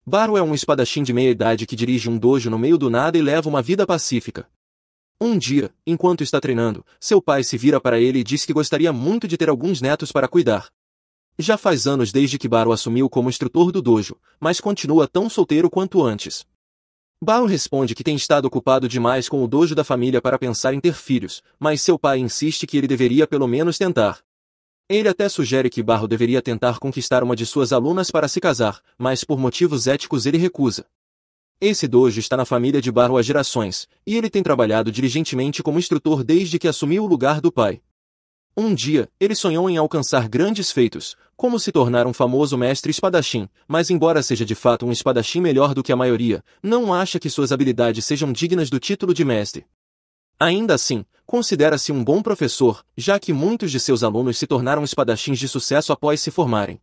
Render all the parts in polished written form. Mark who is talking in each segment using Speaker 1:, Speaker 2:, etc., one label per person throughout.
Speaker 1: Baru é um espadachim de meia-idade que dirige um dojo no meio do nada e leva uma vida pacífica. Um dia, enquanto está treinando, seu pai se vira para ele e diz que gostaria muito de ter alguns netos para cuidar. Já faz anos desde que Baru assumiu como instrutor do dojo, mas continua tão solteiro quanto antes. Baru responde que tem estado ocupado demais com o dojo da família para pensar em ter filhos, mas seu pai insiste que ele deveria pelo menos tentar. Ele até sugere que Baru deveria tentar conquistar uma de suas alunas para se casar, mas por motivos éticos ele recusa. Esse dojo está na família de Baru há gerações, e ele tem trabalhado diligentemente como instrutor desde que assumiu o lugar do pai. Um dia, ele sonhou em alcançar grandes feitos, como se tornar um famoso mestre espadachim, mas embora seja de fato um espadachim melhor do que a maioria, não acha que suas habilidades sejam dignas do título de mestre. Ainda assim, considera-se um bom professor, já que muitos de seus alunos se tornaram espadachins de sucesso após se formarem.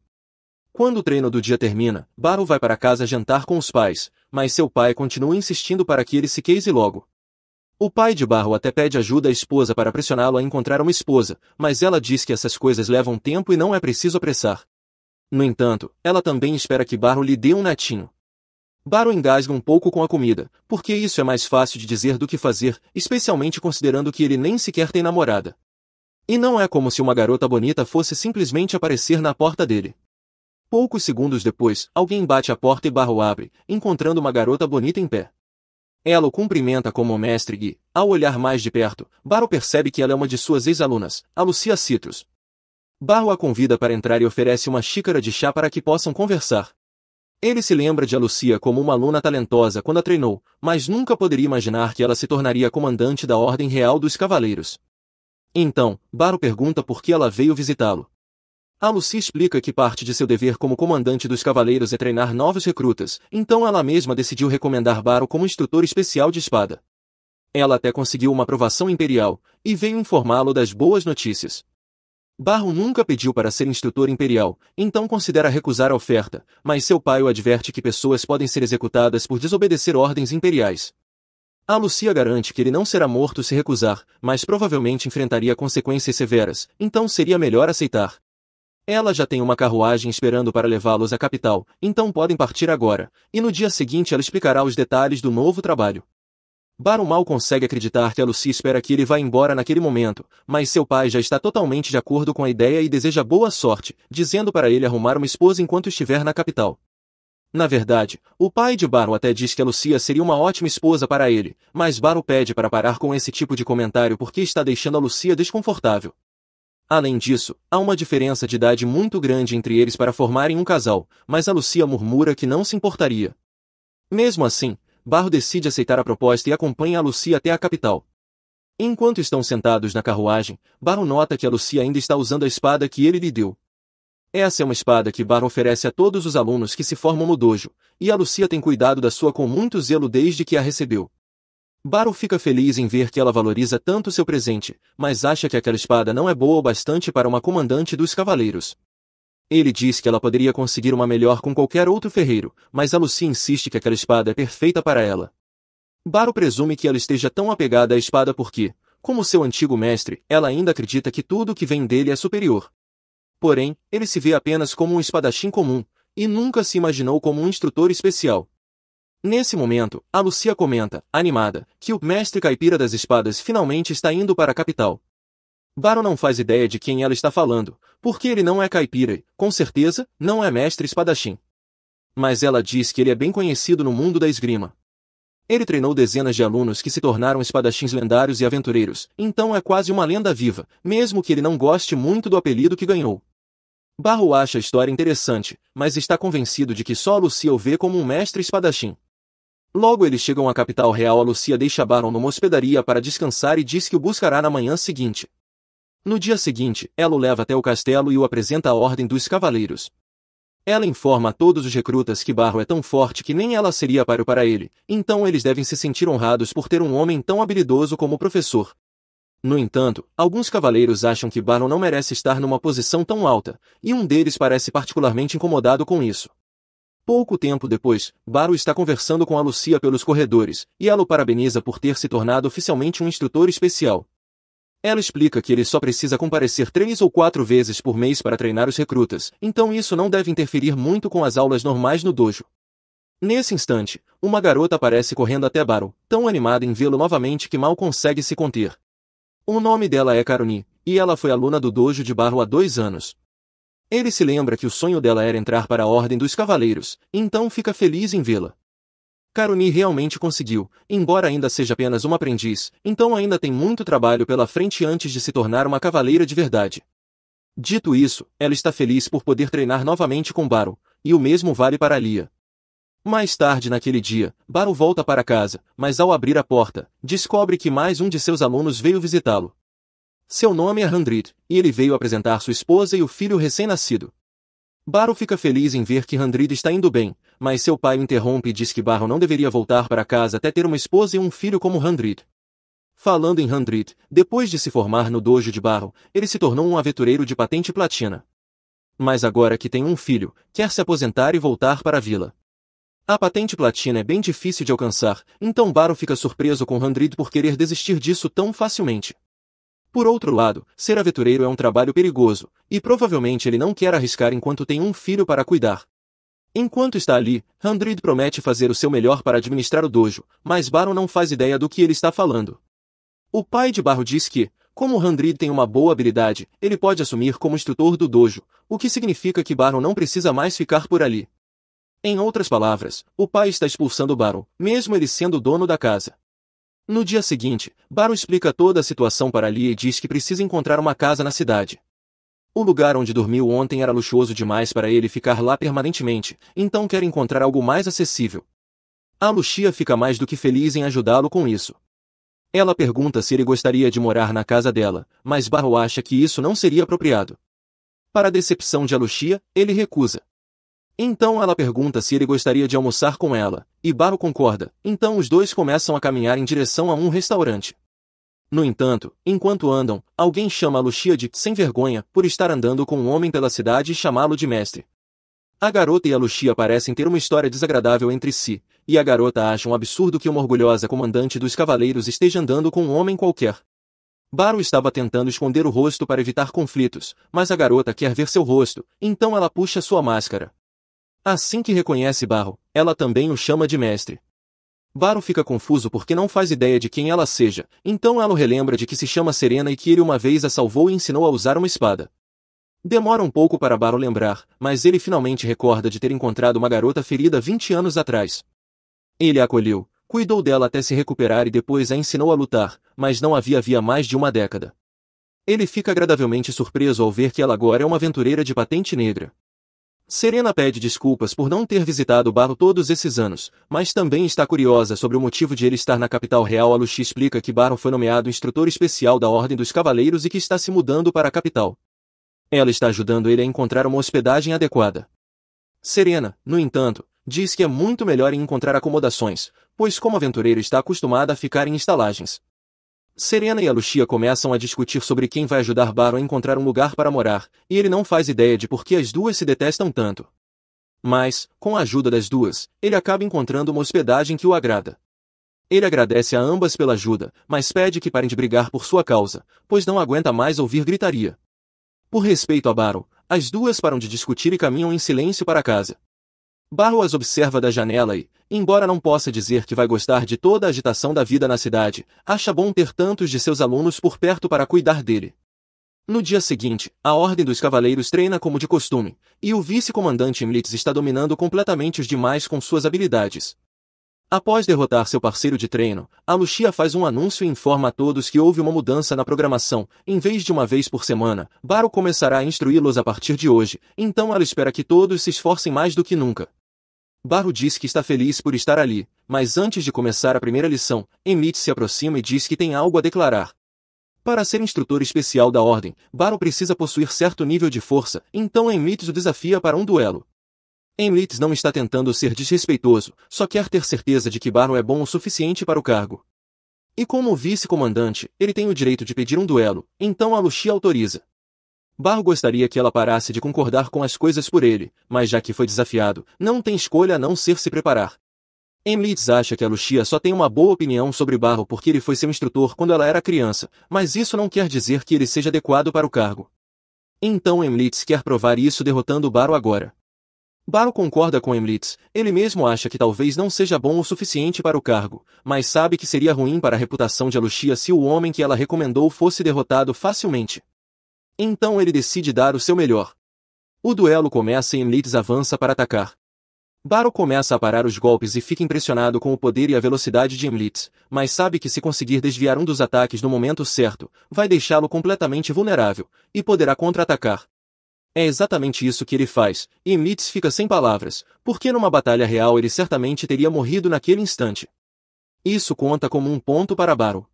Speaker 1: Quando o treino do dia termina, Baru vai para casa jantar com os pais, mas seu pai continua insistindo para que ele se case logo. O pai de Baru até pede ajuda à esposa para pressioná-lo a encontrar uma esposa, mas ela diz que essas coisas levam tempo e não é preciso apressar. No entanto, ela também espera que Baru lhe dê um netinho. Baru engasga um pouco com a comida, porque isso é mais fácil de dizer do que fazer, especialmente considerando que ele nem sequer tem namorada. E não é como se uma garota bonita fosse simplesmente aparecer na porta dele. Poucos segundos depois, alguém bate a porta e Baru abre, encontrando uma garota bonita em pé. Ela o cumprimenta como mestre e, ao olhar mais de perto, Baru percebe que ela é uma de suas ex-alunas, a Lucia Citrus. Baru a convida para entrar e oferece uma xícara de chá para que possam conversar. Ele se lembra de Lucia como uma aluna talentosa quando a treinou, mas nunca poderia imaginar que ela se tornaria comandante da Ordem Real dos Cavaleiros. Então, Baru pergunta por que ela veio visitá-lo. A Lucia explica que parte de seu dever como comandante dos cavaleiros é treinar novos recrutas, então ela mesma decidiu recomendar Baru como instrutor especial de espada. Ela até conseguiu uma aprovação imperial, e veio informá-lo das boas notícias. Baru nunca pediu para ser instrutor imperial, então considera recusar a oferta, mas seu pai o adverte que pessoas podem ser executadas por desobedecer ordens imperiais. A Lucia garante que ele não será morto se recusar, mas provavelmente enfrentaria consequências severas, então seria melhor aceitar. Ela já tem uma carruagem esperando para levá-los à capital, então podem partir agora, e no dia seguinte ela explicará os detalhes do novo trabalho. Baru mal consegue acreditar que a Lucia espera que ele vá embora naquele momento, mas seu pai já está totalmente de acordo com a ideia e deseja boa sorte, dizendo para ele arrumar uma esposa enquanto estiver na capital. Na verdade, o pai de Baru até diz que a Lucia seria uma ótima esposa para ele, mas Baru pede para parar com esse tipo de comentário porque está deixando a Lucia desconfortável. Além disso, há uma diferença de idade muito grande entre eles para formarem um casal, mas a Lucia murmura que não se importaria. Mesmo assim, Baru decide aceitar a proposta e acompanha a Lucia até a capital. Enquanto estão sentados na carruagem, Baru nota que a Lucia ainda está usando a espada que ele lhe deu. Essa é uma espada que Baru oferece a todos os alunos que se formam no dojo, e a Lucia tem cuidado da sua com muito zelo desde que a recebeu. Baru fica feliz em ver que ela valoriza tanto seu presente, mas acha que aquela espada não é boa o bastante para uma comandante dos cavaleiros. Ele diz que ela poderia conseguir uma melhor com qualquer outro ferreiro, mas a Lucia insiste que aquela espada é perfeita para ela. Baru presume que ela esteja tão apegada à espada porque, como seu antigo mestre, ela ainda acredita que tudo que vem dele é superior. Porém, ele se vê apenas como um espadachim comum, e nunca se imaginou como um instrutor especial. Nesse momento, a Lucia comenta, animada, que o mestre caipira das espadas finalmente está indo para a capital. Baru não faz ideia de quem ela está falando, porque ele não é caipira e, com certeza, não é mestre espadachim. Mas ela diz que ele é bem conhecido no mundo da esgrima. Ele treinou dezenas de alunos que se tornaram espadachins lendários e aventureiros, então é quase uma lenda viva, mesmo que ele não goste muito do apelido que ganhou. Baru acha a história interessante, mas está convencido de que só a Lucia o vê como um mestre espadachim. Logo eles chegam à capital real. A Lucia deixa Baru numa hospedaria para descansar e diz que o buscará na manhã seguinte. No dia seguinte, ela o leva até o castelo e o apresenta à Ordem dos Cavaleiros. Ela informa a todos os recrutas que Baru é tão forte que nem ela seria páreo para ele, então eles devem se sentir honrados por ter um homem tão habilidoso como o professor. No entanto, alguns cavaleiros acham que Baru não merece estar numa posição tão alta, e um deles parece particularmente incomodado com isso. Pouco tempo depois, Baru está conversando com a Lucia pelos corredores, e ela o parabeniza por ter se tornado oficialmente um instrutor especial. Ela explica que ele só precisa comparecer 3 ou 4 vezes por mês para treinar os recrutas, então isso não deve interferir muito com as aulas normais no dojo. Nesse instante, uma garota aparece correndo até Baro, tão animada em vê-lo novamente que mal consegue se conter. O nome dela é Karuni, e ela foi aluna do dojo de Baro há 2 anos. Ele se lembra que o sonho dela era entrar para a Ordem dos Cavaleiros, então fica feliz em vê-la. Karuni realmente conseguiu, embora ainda seja apenas uma aprendiz, então ainda tem muito trabalho pela frente antes de se tornar uma cavaleira de verdade. Dito isso, ela está feliz por poder treinar novamente com Baro, e o mesmo vale para Lia. Mais tarde naquele dia, Baro volta para casa, mas ao abrir a porta, descobre que mais um de seus alunos veio visitá-lo. Seu nome é Handrid, e ele veio apresentar sua esposa e o filho recém-nascido. Baro fica feliz em ver que Handrid está indo bem, mas seu pai o interrompe e diz que Baro não deveria voltar para casa até ter uma esposa e um filho como Handrid. Falando em Handrid, depois de se formar no dojo de Baro, ele se tornou um aventureiro de patente platina. Mas agora que tem um filho, quer se aposentar e voltar para a vila. A patente platina é bem difícil de alcançar, então Baro fica surpreso com Handrid por querer desistir disso tão facilmente. Por outro lado, ser aventureiro é um trabalho perigoso, e provavelmente ele não quer arriscar enquanto tem um filho para cuidar. Enquanto está ali, Handrid promete fazer o seu melhor para administrar o dojo, mas Baro não faz ideia do que ele está falando. O pai de Baro diz que, como Handrid tem uma boa habilidade, ele pode assumir como instrutor do dojo, o que significa que Baro não precisa mais ficar por ali. Em outras palavras, o pai está expulsando Baro, mesmo ele sendo o dono da casa. No dia seguinte, Baro explica toda a situação para Lia e diz que precisa encontrar uma casa na cidade. O lugar onde dormiu ontem era luxuoso demais para ele ficar lá permanentemente, então quer encontrar algo mais acessível. A Lucia fica mais do que feliz em ajudá-lo com isso. Ela pergunta se ele gostaria de morar na casa dela, mas Baro acha que isso não seria apropriado. Para a decepção de Lucia, ele recusa. Então ela pergunta se ele gostaria de almoçar com ela, e Baro concorda, então os dois começam a caminhar em direção a um restaurante. No entanto, enquanto andam, alguém chama a Lucia de sem vergonha por estar andando com um homem pela cidade e chamá-lo de mestre. A garota e a Lucia parecem ter uma história desagradável entre si, e a garota acha um absurdo que uma orgulhosa comandante dos cavaleiros esteja andando com um homem qualquer. Baro estava tentando esconder o rosto para evitar conflitos, mas a garota quer ver seu rosto, então ela puxa sua máscara. Assim que reconhece Baro, ela também o chama de mestre. Baro fica confuso porque não faz ideia de quem ela seja, então ela o relembra de que se chama Serena e que ele uma vez a salvou e ensinou a usar uma espada. Demora um pouco para Baro lembrar, mas ele finalmente recorda de ter encontrado uma garota ferida 20 anos atrás. Ele a acolheu, cuidou dela até se recuperar e depois a ensinou a lutar, mas não havia mais de uma década. Ele fica agradavelmente surpreso ao ver que ela agora é uma aventureira de patente negra. Serena pede desculpas por não ter visitado Baro todos esses anos, mas também está curiosa sobre o motivo de ele estar na capital real. A Lucia explica que Baro foi nomeado instrutor especial da Ordem dos Cavaleiros e que está se mudando para a capital. Ela está ajudando ele a encontrar uma hospedagem adequada. Serena, no entanto, diz que é muito melhor em encontrar acomodações, pois como aventureiro está acostumada a ficar em estalagens. Serena e a Lucia começam a discutir sobre quem vai ajudar Baro a encontrar um lugar para morar, e ele não faz ideia de por que as duas se detestam tanto. Mas, com a ajuda das duas, ele acaba encontrando uma hospedagem que o agrada. Ele agradece a ambas pela ajuda, mas pede que parem de brigar por sua causa, pois não aguenta mais ouvir gritaria. Por respeito a Baro, as duas param de discutir e caminham em silêncio para casa. Baro as observa da janela e, embora não possa dizer que vai gostar de toda a agitação da vida na cidade, acha bom ter tantos de seus alunos por perto para cuidar dele. No dia seguinte, a Ordem dos Cavaleiros treina como de costume, e o vice-comandante Imlitz está dominando completamente os demais com suas habilidades. Após derrotar seu parceiro de treino, a Lucia faz um anúncio e informa a todos que houve uma mudança na programação. Em vez de uma vez por semana, Baro começará a instruí-los a partir de hoje, então ela espera que todos se esforcem mais do que nunca. Baro diz que está feliz por estar ali, mas antes de começar a primeira lição, Imlitz se aproxima e diz que tem algo a declarar. Para ser instrutor especial da Ordem, Baro precisa possuir certo nível de força, então Imlitz o desafia para um duelo. Imlitz não está tentando ser desrespeitoso, só quer ter certeza de que Baro é bom o suficiente para o cargo. E como vice-comandante, ele tem o direito de pedir um duelo, então a Lucia autoriza. Baro gostaria que ela parasse de concordar com as coisas por ele, mas já que foi desafiado, não tem escolha a não ser se preparar. Imlitz acha que a Lucia só tem uma boa opinião sobre Baro porque ele foi seu instrutor quando ela era criança, mas isso não quer dizer que ele seja adequado para o cargo. Então Imlitz quer provar isso derrotando Baro agora. Baru concorda com Emlitz, ele mesmo acha que talvez não seja bom o suficiente para o cargo, mas sabe que seria ruim para a reputação de Alushia se o homem que ela recomendou fosse derrotado facilmente. Então ele decide dar o seu melhor. O duelo começa e Emlitz avança para atacar. Baru começa a parar os golpes e fica impressionado com o poder e a velocidade de Emlitz, mas sabe que se conseguir desviar um dos ataques no momento certo, vai deixá-lo completamente vulnerável, e poderá contra-atacar. É exatamente isso que ele faz, e Emlitz fica sem palavras, porque numa batalha real ele certamente teria morrido naquele instante. Isso conta como um ponto para Baru.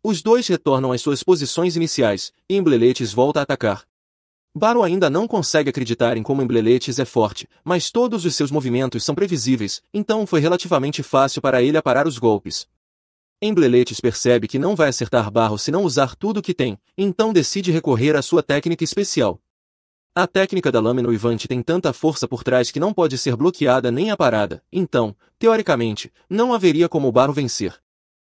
Speaker 1: Os dois retornam às suas posições iniciais, e Embleletes volta a atacar. Baru ainda não consegue acreditar em como Embleletes é forte, mas todos os seus movimentos são previsíveis, então foi relativamente fácil para ele aparar os golpes. Embleletes percebe que não vai acertar Baru se não usar tudo o que tem, então decide recorrer à sua técnica especial. A técnica da lâmina uivante tem tanta força por trás que não pode ser bloqueada nem aparada, então, teoricamente, não haveria como Baru vencer.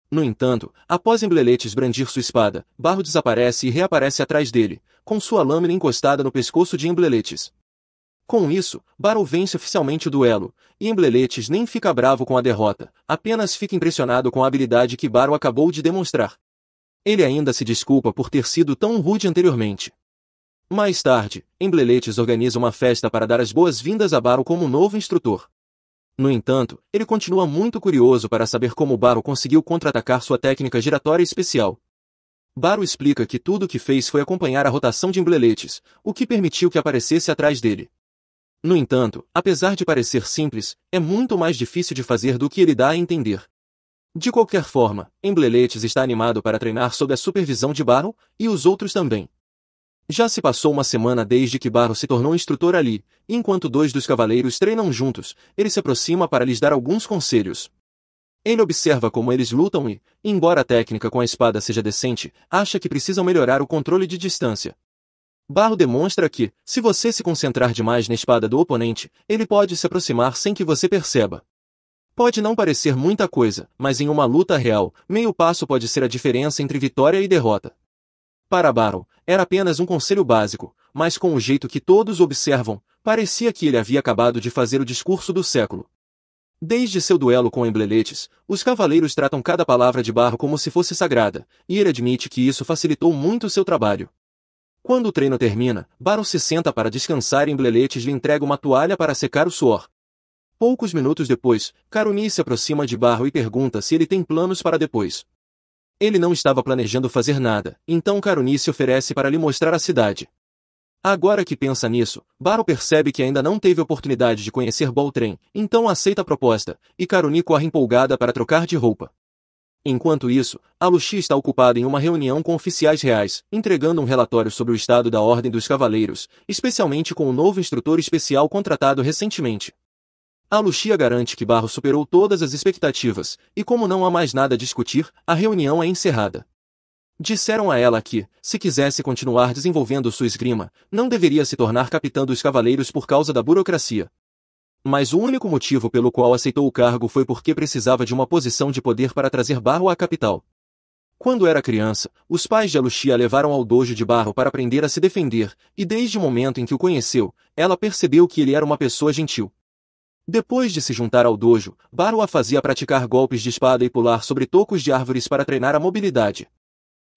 Speaker 1: No entanto, após Embleletes brandir sua espada, Baru desaparece e reaparece atrás dele, com sua lâmina encostada no pescoço de Embleletes. Com isso, Baru vence oficialmente o duelo, e Embleletes nem fica bravo com a derrota, apenas fica impressionado com a habilidade que Baru acabou de demonstrar. Ele ainda se desculpa por ter sido tão rude anteriormente. Mais tarde, Embleletes organiza uma festa para dar as boas-vindas a Baru como novo instrutor. No entanto, ele continua muito curioso para saber como Baru conseguiu contra-atacar sua técnica giratória especial. Baru explica que tudo o que fez foi acompanhar a rotação de Embleletes, o que permitiu que aparecesse atrás dele. No entanto, apesar de parecer simples, é muito mais difícil de fazer do que ele dá a entender. De qualquer forma, Embleletes está animado para treinar sob a supervisão de Baru, e os outros também. Já se passou uma semana desde que Baru se tornou instrutor ali, e enquanto dois dos cavaleiros treinam juntos, ele se aproxima para lhes dar alguns conselhos. Ele observa como eles lutam e, embora a técnica com a espada seja decente, acha que precisam melhorar o controle de distância. Baru demonstra que, se você se concentrar demais na espada do oponente, ele pode se aproximar sem que você perceba. Pode não parecer muita coisa, mas em uma luta real, meio passo pode ser a diferença entre vitória e derrota. Para Baru, era apenas um conselho básico, mas com o jeito que todos observam, parecia que ele havia acabado de fazer o discurso do século. Desde seu duelo com Embleletes, os cavaleiros tratam cada palavra de Baru como se fosse sagrada, e ele admite que isso facilitou muito seu trabalho. Quando o treino termina, Baru se senta para descansar e Embleletes lhe entrega uma toalha para secar o suor. Poucos minutos depois, Karuni se aproxima de Baru e pergunta se ele tem planos para depois. Ele não estava planejando fazer nada, então Karuni se oferece para lhe mostrar a cidade. Agora que pensa nisso, Baru percebe que ainda não teve oportunidade de conhecer Baltren, então aceita a proposta, e Karuni corre empolgada para trocar de roupa. Enquanto isso, Alushia está ocupada em uma reunião com oficiais reais, entregando um relatório sobre o estado da Ordem dos Cavaleiros, especialmente com o novo instrutor especial contratado recentemente. Alushia garante que Baru superou todas as expectativas, e como não há mais nada a discutir, a reunião é encerrada. Disseram a ela que, se quisesse continuar desenvolvendo sua esgrima, não deveria se tornar capitã dos cavaleiros por causa da burocracia. Mas o único motivo pelo qual aceitou o cargo foi porque precisava de uma posição de poder para trazer Baru à capital. Quando era criança, os pais de Alushia a levaram ao dojo de Baru para aprender a se defender, e desde o momento em que o conheceu, ela percebeu que ele era uma pessoa gentil. Depois de se juntar ao dojo, Baru a fazia praticar golpes de espada e pular sobre tocos de árvores para treinar a mobilidade.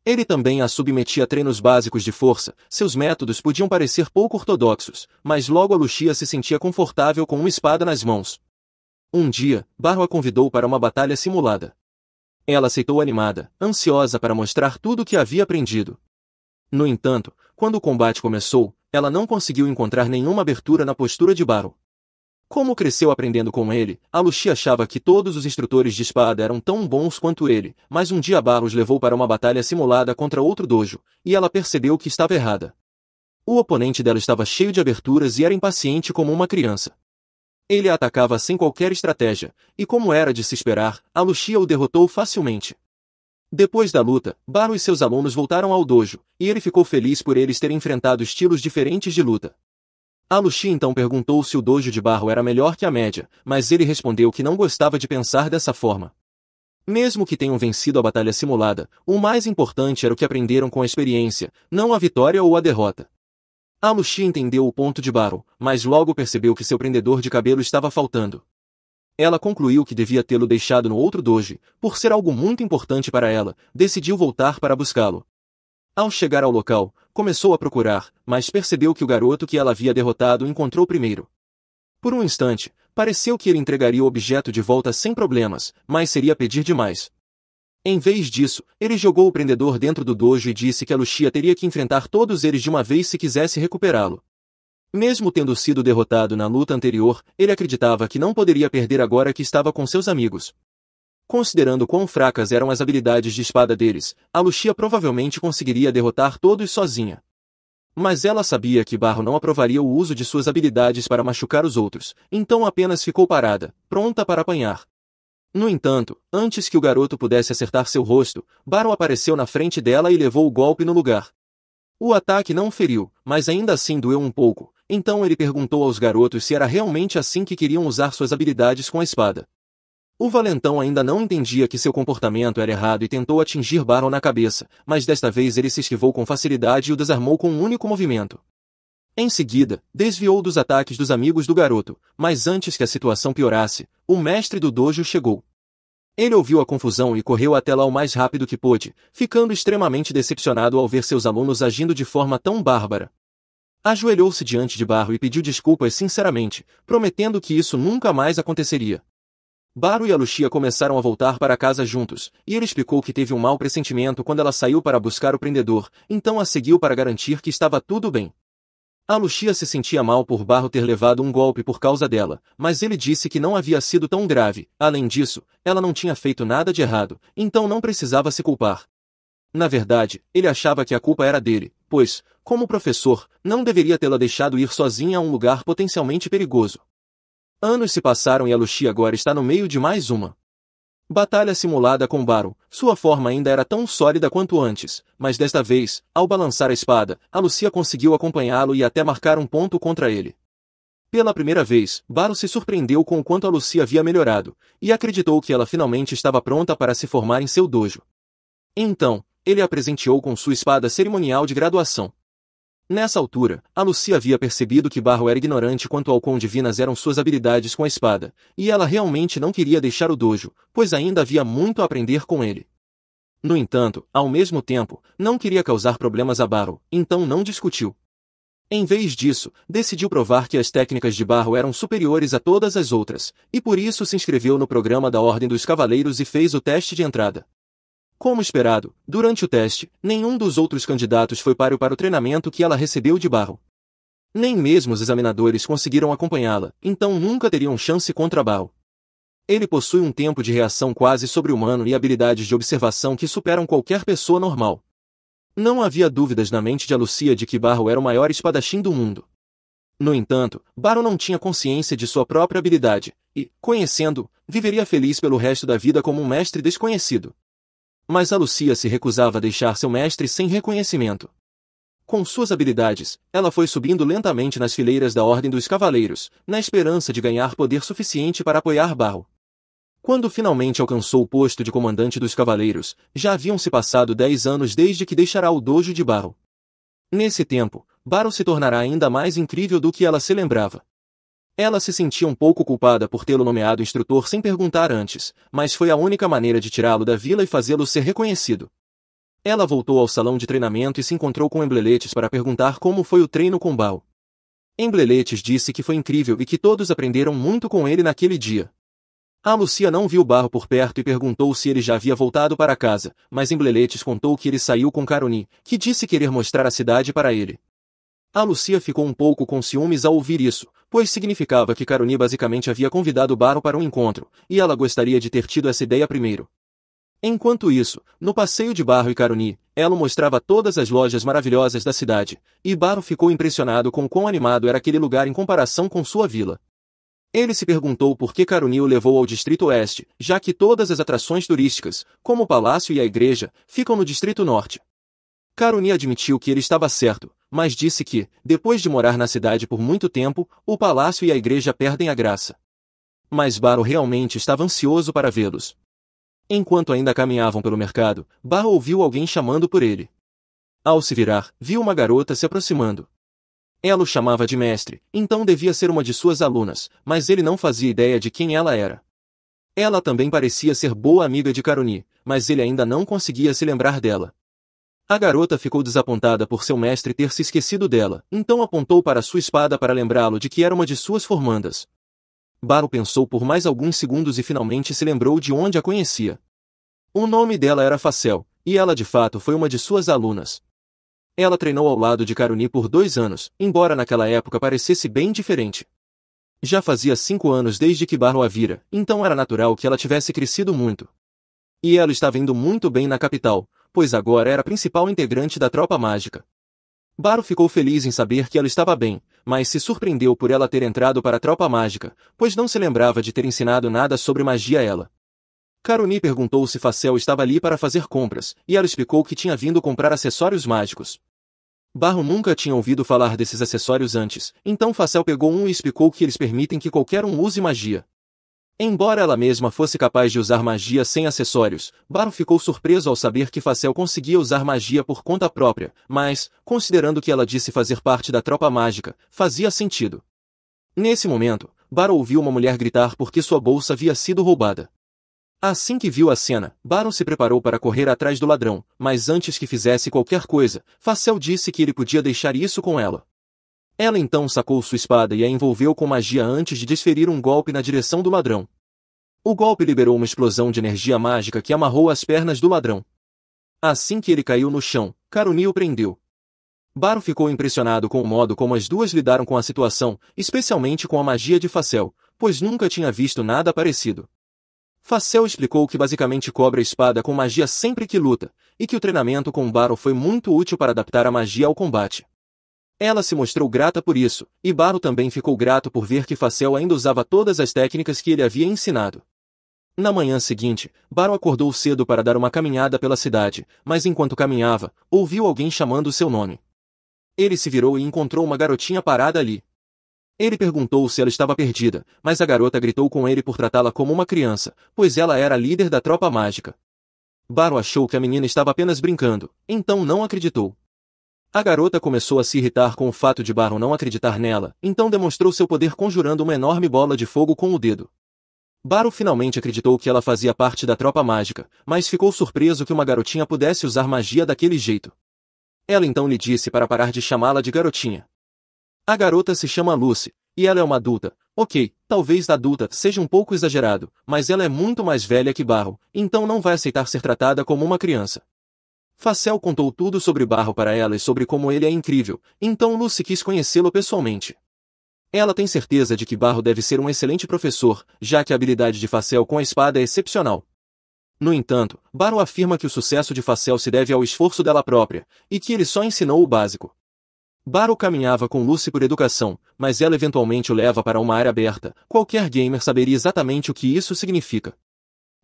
Speaker 1: Ele também a submetia a treinos básicos de força, seus métodos podiam parecer pouco ortodoxos, mas logo Alushia se sentia confortável com uma espada nas mãos. Um dia, Baru a convidou para uma batalha simulada. Ela aceitou animada, ansiosa para mostrar tudo o que havia aprendido. No entanto, quando o combate começou, ela não conseguiu encontrar nenhuma abertura na postura de Baru. Como cresceu aprendendo com ele, Alushia achava que todos os instrutores de espada eram tão bons quanto ele, mas um dia Baru os levou para uma batalha simulada contra outro dojo, e ela percebeu que estava errada. O oponente dela estava cheio de aberturas e era impaciente como uma criança. Ele a atacava sem qualquer estratégia, e como era de se esperar, Alushia o derrotou facilmente. Depois da luta, Baru e seus alunos voltaram ao dojo, e ele ficou feliz por eles terem enfrentado estilos diferentes de luta. Alushia então perguntou se o dojo de Baru era melhor que a média, mas ele respondeu que não gostava de pensar dessa forma. Mesmo que tenham vencido a batalha simulada, o mais importante era o que aprenderam com a experiência, não a vitória ou a derrota. A Lucia entendeu o ponto de Barrow, mas logo percebeu que seu prendedor de cabelo estava faltando. Ela concluiu que devia tê-lo deixado no outro dojo, por ser algo muito importante para ela, decidiu voltar para buscá-lo. Ao chegar ao local, começou a procurar, mas percebeu que o garoto que ela havia derrotado o encontrou primeiro. Por um instante, pareceu que ele entregaria o objeto de volta sem problemas, mas seria pedir demais. Em vez disso, ele jogou o prendedor dentro do dojo e disse que a Lucia teria que enfrentar todos eles de uma vez se quisesse recuperá-lo. Mesmo tendo sido derrotado na luta anterior, ele acreditava que não poderia perder agora que estava com seus amigos. Considerando quão fracas eram as habilidades de espada deles, a Lucia provavelmente conseguiria derrotar todos sozinha. Mas ela sabia que Barrow não aprovaria o uso de suas habilidades para machucar os outros, então apenas ficou parada, pronta para apanhar. No entanto, antes que o garoto pudesse acertar seu rosto, Barrow apareceu na frente dela e levou o golpe no lugar. O ataque não o feriu, mas ainda assim doeu um pouco, então ele perguntou aos garotos se era realmente assim que queriam usar suas habilidades com a espada. O valentão ainda não entendia que seu comportamento era errado e tentou atingir Barrow na cabeça, mas desta vez ele se esquivou com facilidade e o desarmou com um único movimento. Em seguida, desviou dos ataques dos amigos do garoto, mas antes que a situação piorasse, o mestre do dojo chegou. Ele ouviu a confusão e correu até lá o mais rápido que pôde, ficando extremamente decepcionado ao ver seus alunos agindo de forma tão bárbara. Ajoelhou-se diante de Barrow e pediu desculpas sinceramente, prometendo que isso nunca mais aconteceria. Barrow e a Lucia começaram a voltar para casa juntos, e ele explicou que teve um mau pressentimento quando ela saiu para buscar o prendedor, então a seguiu para garantir que estava tudo bem. A Lucia se sentia mal por Barrow ter levado um golpe por causa dela, mas ele disse que não havia sido tão grave. Além disso, ela não tinha feito nada de errado, então não precisava se culpar. Na verdade, ele achava que a culpa era dele, pois, como professor, não deveria tê-la deixado ir sozinha a um lugar potencialmente perigoso. Anos se passaram e a Lucia agora está no meio de mais uma batalha simulada com Barrow. Sua forma ainda era tão sólida quanto antes, mas desta vez, ao balançar a espada, a Lucia conseguiu acompanhá-lo e até marcar um ponto contra ele. Pela primeira vez, Barrow se surpreendeu com o quanto a Lucia havia melhorado, e acreditou que ela finalmente estava pronta para se formar em seu dojo. Então, ele a presenteou com sua espada cerimonial de graduação. Nessa altura, a Lucia havia percebido que Barrow era ignorante quanto ao quão divinas eram suas habilidades com a espada, e ela realmente não queria deixar o dojo, pois ainda havia muito a aprender com ele. No entanto, ao mesmo tempo, não queria causar problemas a Barrow, então não discutiu. Em vez disso, decidiu provar que as técnicas de Barrow eram superiores a todas as outras, e por isso se inscreveu no programa da Ordem dos Cavaleiros e fez o teste de entrada. Como esperado, durante o teste, nenhum dos outros candidatos foi páreo para o treinamento que ela recebeu de Barrow. Nem mesmo os examinadores conseguiram acompanhá-la, então nunca teriam chance contra Barrow. Ele possui um tempo de reação quase sobre-humano e habilidades de observação que superam qualquer pessoa normal. Não havia dúvidas na mente de Lucia de que Barrow era o maior espadachim do mundo. No entanto, Barrow não tinha consciência de sua própria habilidade, e, conhecendo-o, viveria feliz pelo resto da vida como um mestre desconhecido. Mas a Lucia se recusava a deixar seu mestre sem reconhecimento. Com suas habilidades, ela foi subindo lentamente nas fileiras da Ordem dos Cavaleiros, na esperança de ganhar poder suficiente para apoiar Barrow. Quando finalmente alcançou o posto de comandante dos Cavaleiros, já haviam se passado 10 anos desde que deixará o dojo de Barrow. Nesse tempo, Barrow se tornará ainda mais incrível do que ela se lembrava. Ela se sentia um pouco culpada por tê-lo nomeado instrutor sem perguntar antes, mas foi a única maneira de tirá-lo da vila e fazê-lo ser reconhecido. Ela voltou ao salão de treinamento e se encontrou com Embleletes para perguntar como foi o treino com Barrow. Embleletes disse que foi incrível e que todos aprenderam muito com ele naquele dia. A Lucia não viu Barrow por perto e perguntou se ele já havia voltado para casa, mas Embleletes contou que ele saiu com Caroni, que disse querer mostrar a cidade para ele. A Lucia ficou um pouco com ciúmes ao ouvir isso, pois significava que Caroni basicamente havia convidado Barrow para um encontro, e ela gostaria de ter tido essa ideia primeiro. Enquanto isso, no passeio de Barrow e Caroni, ela mostrava todas as lojas maravilhosas da cidade, e Barrow ficou impressionado com quão animado era aquele lugar em comparação com sua vila. Ele se perguntou por que Caroni o levou ao Distrito Oeste, já que todas as atrações turísticas, como o palácio e a igreja, ficam no Distrito Norte. Caroni admitiu que ele estava certo, mas disse que, depois de morar na cidade por muito tempo, o palácio e a igreja perdem a graça. Mas Barrow realmente estava ansioso para vê-los. Enquanto ainda caminhavam pelo mercado, Barrow ouviu alguém chamando por ele. Ao se virar, viu uma garota se aproximando. Ela o chamava de mestre, então devia ser uma de suas alunas, mas ele não fazia ideia de quem ela era. Ela também parecia ser boa amiga de Karuni, mas ele ainda não conseguia se lembrar dela. A garota ficou desapontada por seu mestre ter se esquecido dela, então apontou para sua espada para lembrá-lo de que era uma de suas formandas. Baru pensou por mais alguns segundos e finalmente se lembrou de onde a conhecia. O nome dela era Facel, e ela de fato foi uma de suas alunas. Ela treinou ao lado de Karuni por 2 anos, embora naquela época parecesse bem diferente. Já fazia 5 anos desde que Baru a vira, então era natural que ela tivesse crescido muito. E ela estava indo muito bem na capital, pois agora era a principal integrante da tropa mágica. Baru ficou feliz em saber que ela estava bem, mas se surpreendeu por ela ter entrado para a tropa mágica, pois não se lembrava de ter ensinado nada sobre magia a ela. Karuni perguntou se Facel estava ali para fazer compras, e ela explicou que tinha vindo comprar acessórios mágicos. Baru nunca tinha ouvido falar desses acessórios antes, então Facel pegou um e explicou que eles permitem que qualquer um use magia. Embora ela mesma fosse capaz de usar magia sem acessórios, Baru ficou surpreso ao saber que Facel conseguia usar magia por conta própria, mas, considerando que ela disse fazer parte da tropa mágica, fazia sentido. Nesse momento, Baru ouviu uma mulher gritar porque sua bolsa havia sido roubada. Assim que viu a cena, Baru se preparou para correr atrás do ladrão, mas antes que fizesse qualquer coisa, Facel disse que ele podia deixar isso com ela. Ela então sacou sua espada e a envolveu com magia antes de desferir um golpe na direção do ladrão. O golpe liberou uma explosão de energia mágica que amarrou as pernas do ladrão. Assim que ele caiu no chão, Karuni o prendeu. Baru ficou impressionado com o modo como as duas lidaram com a situação, especialmente com a magia de Facel, pois nunca tinha visto nada parecido. Facel explicou que basicamente cobre a espada com magia sempre que luta, e que o treinamento com Baru foi muito útil para adaptar a magia ao combate. Ela se mostrou grata por isso, e Baru também ficou grato por ver que Facel ainda usava todas as técnicas que ele havia ensinado. Na manhã seguinte, Baru acordou cedo para dar uma caminhada pela cidade, mas enquanto caminhava, ouviu alguém chamando seu nome. Ele se virou e encontrou uma garotinha parada ali. Ele perguntou se ela estava perdida, mas a garota gritou com ele por tratá-la como uma criança, pois ela era a líder da tropa mágica. Baru achou que a menina estava apenas brincando, então não acreditou. A garota começou a se irritar com o fato de Baru não acreditar nela, então demonstrou seu poder conjurando uma enorme bola de fogo com o dedo. Baru finalmente acreditou que ela fazia parte da tropa mágica, mas ficou surpreso que uma garotinha pudesse usar magia daquele jeito. Ela então lhe disse para parar de chamá-la de garotinha. A garota se chama Lucy, e ela é uma adulta. Ok, talvez adulta seja um pouco exagerado, mas ela é muito mais velha que Baru, então não vai aceitar ser tratada como uma criança. Facel contou tudo sobre Baru para ela e sobre como ele é incrível, então Lucy quis conhecê-lo pessoalmente. Ela tem certeza de que Baru deve ser um excelente professor, já que a habilidade de Facel com a espada é excepcional. No entanto, Baru afirma que o sucesso de Facel se deve ao esforço dela própria, e que ele só ensinou o básico. Baru caminhava com Lucy por educação, mas ela eventualmente o leva para uma área aberta. Qualquer gamer saberia exatamente o que isso significa.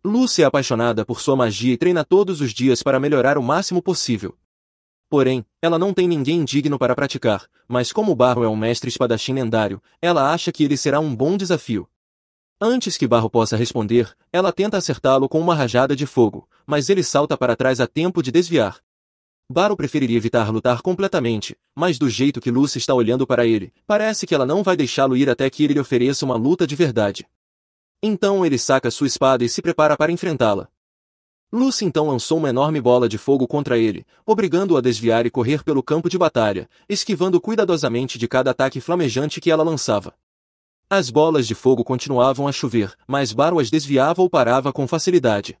Speaker 1: Lucy é apaixonada por sua magia e treina todos os dias para melhorar o máximo possível. Porém, ela não tem ninguém digno para praticar, mas como Baru é um mestre espadachim lendário, ela acha que ele será um bom desafio. Antes que Baru possa responder, ela tenta acertá-lo com uma rajada de fogo, mas ele salta para trás a tempo de desviar. Baru preferiria evitar lutar completamente, mas do jeito que Lucy está olhando para ele, parece que ela não vai deixá-lo ir até que ele lhe ofereça uma luta de verdade. Então ele saca sua espada e se prepara para enfrentá-la. Lucy então lançou uma enorme bola de fogo contra ele, obrigando-o a desviar e correr pelo campo de batalha, esquivando cuidadosamente de cada ataque flamejante que ela lançava. As bolas de fogo continuavam a chover, mas Baru as desviava ou parava com facilidade.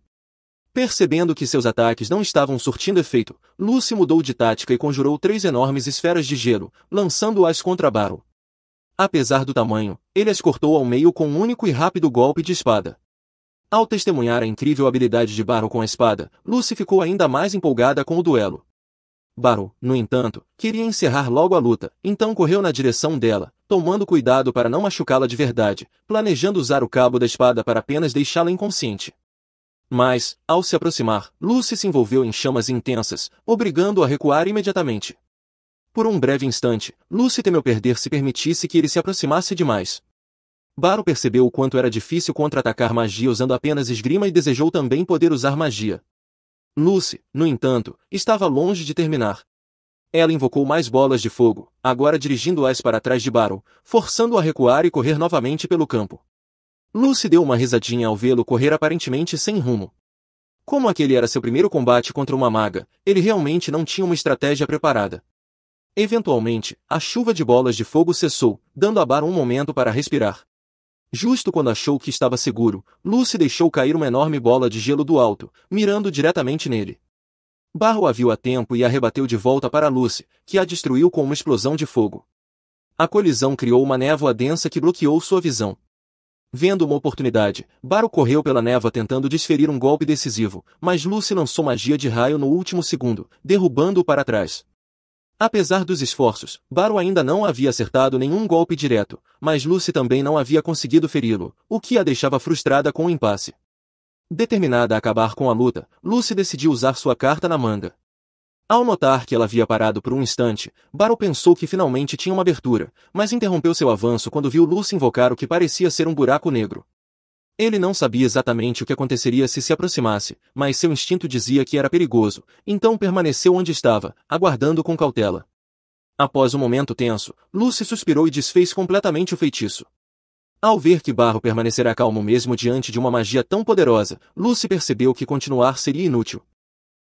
Speaker 1: Percebendo que seus ataques não estavam surtindo efeito, Lucy mudou de tática e conjurou 3 enormes esferas de gelo, lançando-as contra Baru. Apesar do tamanho, ele as cortou ao meio com um único e rápido golpe de espada. Ao testemunhar a incrível habilidade de Baru com a espada, Lucy ficou ainda mais empolgada com o duelo. Baru, no entanto, queria encerrar logo a luta, então correu na direção dela, tomando cuidado para não machucá-la de verdade, planejando usar o cabo da espada para apenas deixá-la inconsciente. Mas, ao se aproximar, Lucy se envolveu em chamas intensas, obrigando-o a recuar imediatamente. Por um breve instante, Lucy temeu perder se permitisse que ele se aproximasse demais. Baru percebeu o quanto era difícil contra-atacar magia usando apenas esgrima e desejou também poder usar magia. Lucy, no entanto, estava longe de terminar. Ela invocou mais bolas de fogo, agora dirigindo-as para trás de Barrow, forçando-o a recuar e correr novamente pelo campo. Lucy deu uma risadinha ao vê-lo correr aparentemente sem rumo. Como aquele era seu primeiro combate contra uma maga, ele realmente não tinha uma estratégia preparada. Eventualmente, a chuva de bolas de fogo cessou, dando a Barrow um momento para respirar. Justo quando achou que estava seguro, Lucy deixou cair uma enorme bola de gelo do alto, mirando diretamente nele. Barrow a viu a tempo e a rebateu de volta para Lucy, que a destruiu com uma explosão de fogo. A colisão criou uma névoa densa que bloqueou sua visão. Vendo uma oportunidade, Barrow correu pela névoa tentando desferir um golpe decisivo, mas Lucy lançou magia de raio no último segundo, derrubando-o para trás. Apesar dos esforços, Barrow ainda não havia acertado nenhum golpe direto, mas Lucy também não havia conseguido feri-lo, o que a deixava frustrada com o impasse. Determinada a acabar com a luta, Lucy decidiu usar sua carta na manga. Ao notar que ela havia parado por um instante, Barrow pensou que finalmente tinha uma abertura, mas interrompeu seu avanço quando viu Lucy invocar o que parecia ser um buraco negro. Ele não sabia exatamente o que aconteceria se aproximasse, mas seu instinto dizia que era perigoso, então permaneceu onde estava, aguardando com cautela. Após um momento tenso, Lucy suspirou e desfez completamente o feitiço. Ao ver que Barrow permanecerá calmo mesmo diante de uma magia tão poderosa, Lucy percebeu que continuar seria inútil.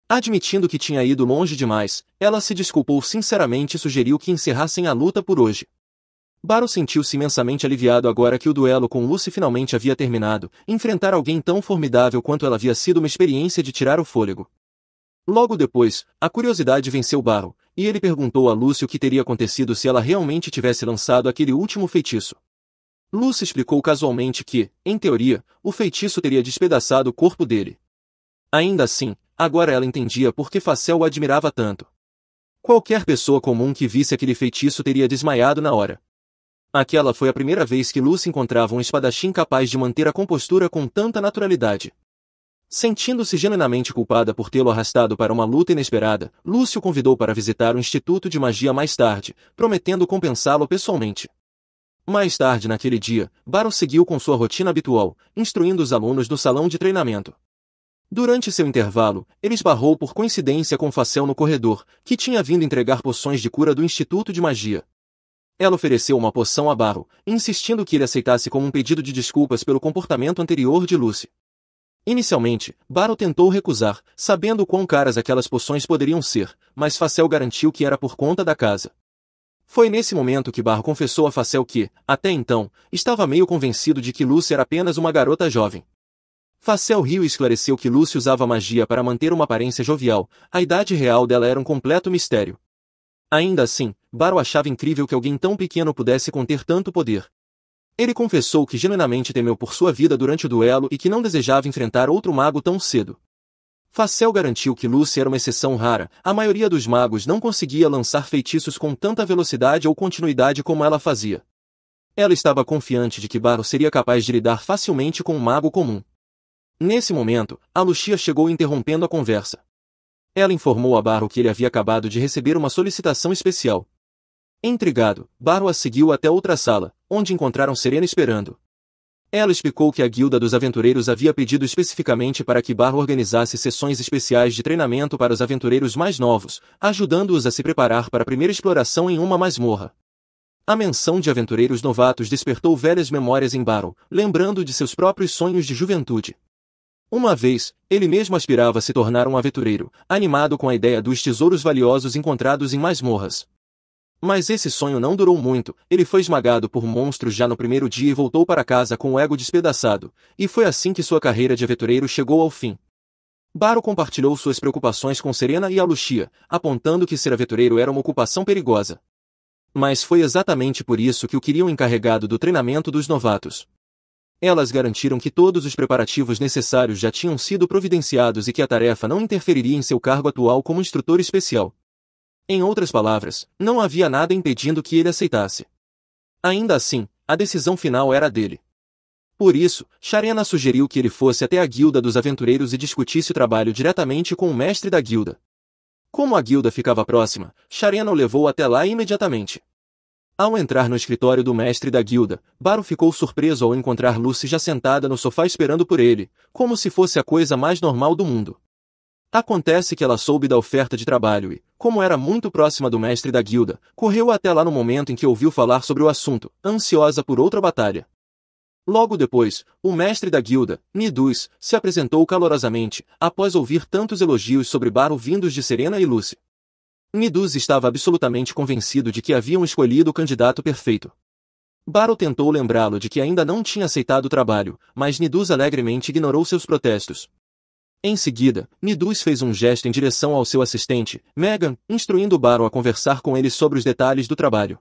Speaker 1: Admitindo que tinha ido longe demais, ela se desculpou sinceramente e sugeriu que encerrassem a luta por hoje. Barrow sentiu-se imensamente aliviado agora que o duelo com Lucy finalmente havia terminado. Enfrentar alguém tão formidável quanto ela havia sido uma experiência de tirar o fôlego. Logo depois, a curiosidade venceu Barrow, e ele perguntou a Lucy o que teria acontecido se ela realmente tivesse lançado aquele último feitiço. Lucy explicou casualmente que, em teoria, o feitiço teria despedaçado o corpo dele. Ainda assim, agora ela entendia por que Facel o admirava tanto. Qualquer pessoa comum que visse aquele feitiço teria desmaiado na hora. Aquela foi a primeira vez que Lucy encontrava um espadachim capaz de manter a compostura com tanta naturalidade. Sentindo-se genuinamente culpada por tê-lo arrastado para uma luta inesperada, Lucy o convidou para visitar o Instituto de Magia mais tarde, prometendo compensá-lo pessoalmente. Mais tarde naquele dia, Barrow seguiu com sua rotina habitual, instruindo os alunos do salão de treinamento. Durante seu intervalo, ele esbarrou por coincidência com Facel no corredor, que tinha vindo entregar poções de cura do Instituto de Magia. Ela ofereceu uma poção a Barrow, insistindo que ele aceitasse como um pedido de desculpas pelo comportamento anterior de Lucy. Inicialmente, Barrow tentou recusar, sabendo quão caras aquelas poções poderiam ser, mas Facel garantiu que era por conta da casa. Foi nesse momento que Barrow confessou a Facel que, até então, estava meio convencido de que Lucy era apenas uma garota jovem. Facel riu e esclareceu que Lucy usava magia para manter uma aparência jovial, a idade real dela era um completo mistério. Ainda assim, Barrow achava incrível que alguém tão pequeno pudesse conter tanto poder. Ele confessou que genuinamente temeu por sua vida durante o duelo e que não desejava enfrentar outro mago tão cedo. Facel garantiu que Lucy era uma exceção rara, a maioria dos magos não conseguia lançar feitiços com tanta velocidade ou continuidade como ela fazia. Ela estava confiante de que Barrow seria capaz de lidar facilmente com um mago comum. Nesse momento, a Lucia chegou interrompendo a conversa. Ela informou a Barrow que ele havia acabado de receber uma solicitação especial. Intrigado, Barrow a seguiu até outra sala, onde encontraram Serena esperando. Ela explicou que a Guilda dos Aventureiros havia pedido especificamente para que Barrow organizasse sessões especiais de treinamento para os aventureiros mais novos, ajudando-os a se preparar para a primeira exploração em uma masmorra. A menção de aventureiros novatos despertou velhas memórias em Barrow, lembrando de seus próprios sonhos de juventude. Uma vez, ele mesmo aspirava a se tornar um aventureiro, animado com a ideia dos tesouros valiosos encontrados em masmorras. Mas esse sonho não durou muito, ele foi esmagado por monstros já no primeiro dia e voltou para casa com o ego despedaçado, e foi assim que sua carreira de aventureiro chegou ao fim. Barrow compartilhou suas preocupações com Serena e a Lucia, apontando que ser aventureiro era uma ocupação perigosa. Mas foi exatamente por isso que o queriam encarregado do treinamento dos novatos. Elas garantiram que todos os preparativos necessários já tinham sido providenciados e que a tarefa não interferiria em seu cargo atual como instrutor especial. Em outras palavras, não havia nada impedindo que ele aceitasse. Ainda assim, a decisão final era dele. Por isso, Sharena sugeriu que ele fosse até a Guilda dos Aventureiros e discutisse o trabalho diretamente com o mestre da guilda. Como a guilda ficava próxima, Sharena o levou até lá imediatamente. Ao entrar no escritório do mestre da guilda, Barrow ficou surpreso ao encontrar Lucy já sentada no sofá esperando por ele, como se fosse a coisa mais normal do mundo. Acontece que ela soube da oferta de trabalho e, como era muito próxima do mestre da guilda, correu até lá no momento em que ouviu falar sobre o assunto, ansiosa por outra batalha. Logo depois, o mestre da guilda, Nidus, se apresentou calorosamente, após ouvir tantos elogios sobre Baru vindos de Serena e Lucy. Nidus estava absolutamente convencido de que haviam escolhido o candidato perfeito. Baru tentou lembrá-lo de que ainda não tinha aceitado o trabalho, mas Nidus alegremente ignorou seus protestos. Em seguida, Nidus fez um gesto em direção ao seu assistente, Megan, instruindo Baru a conversar com ele sobre os detalhes do trabalho.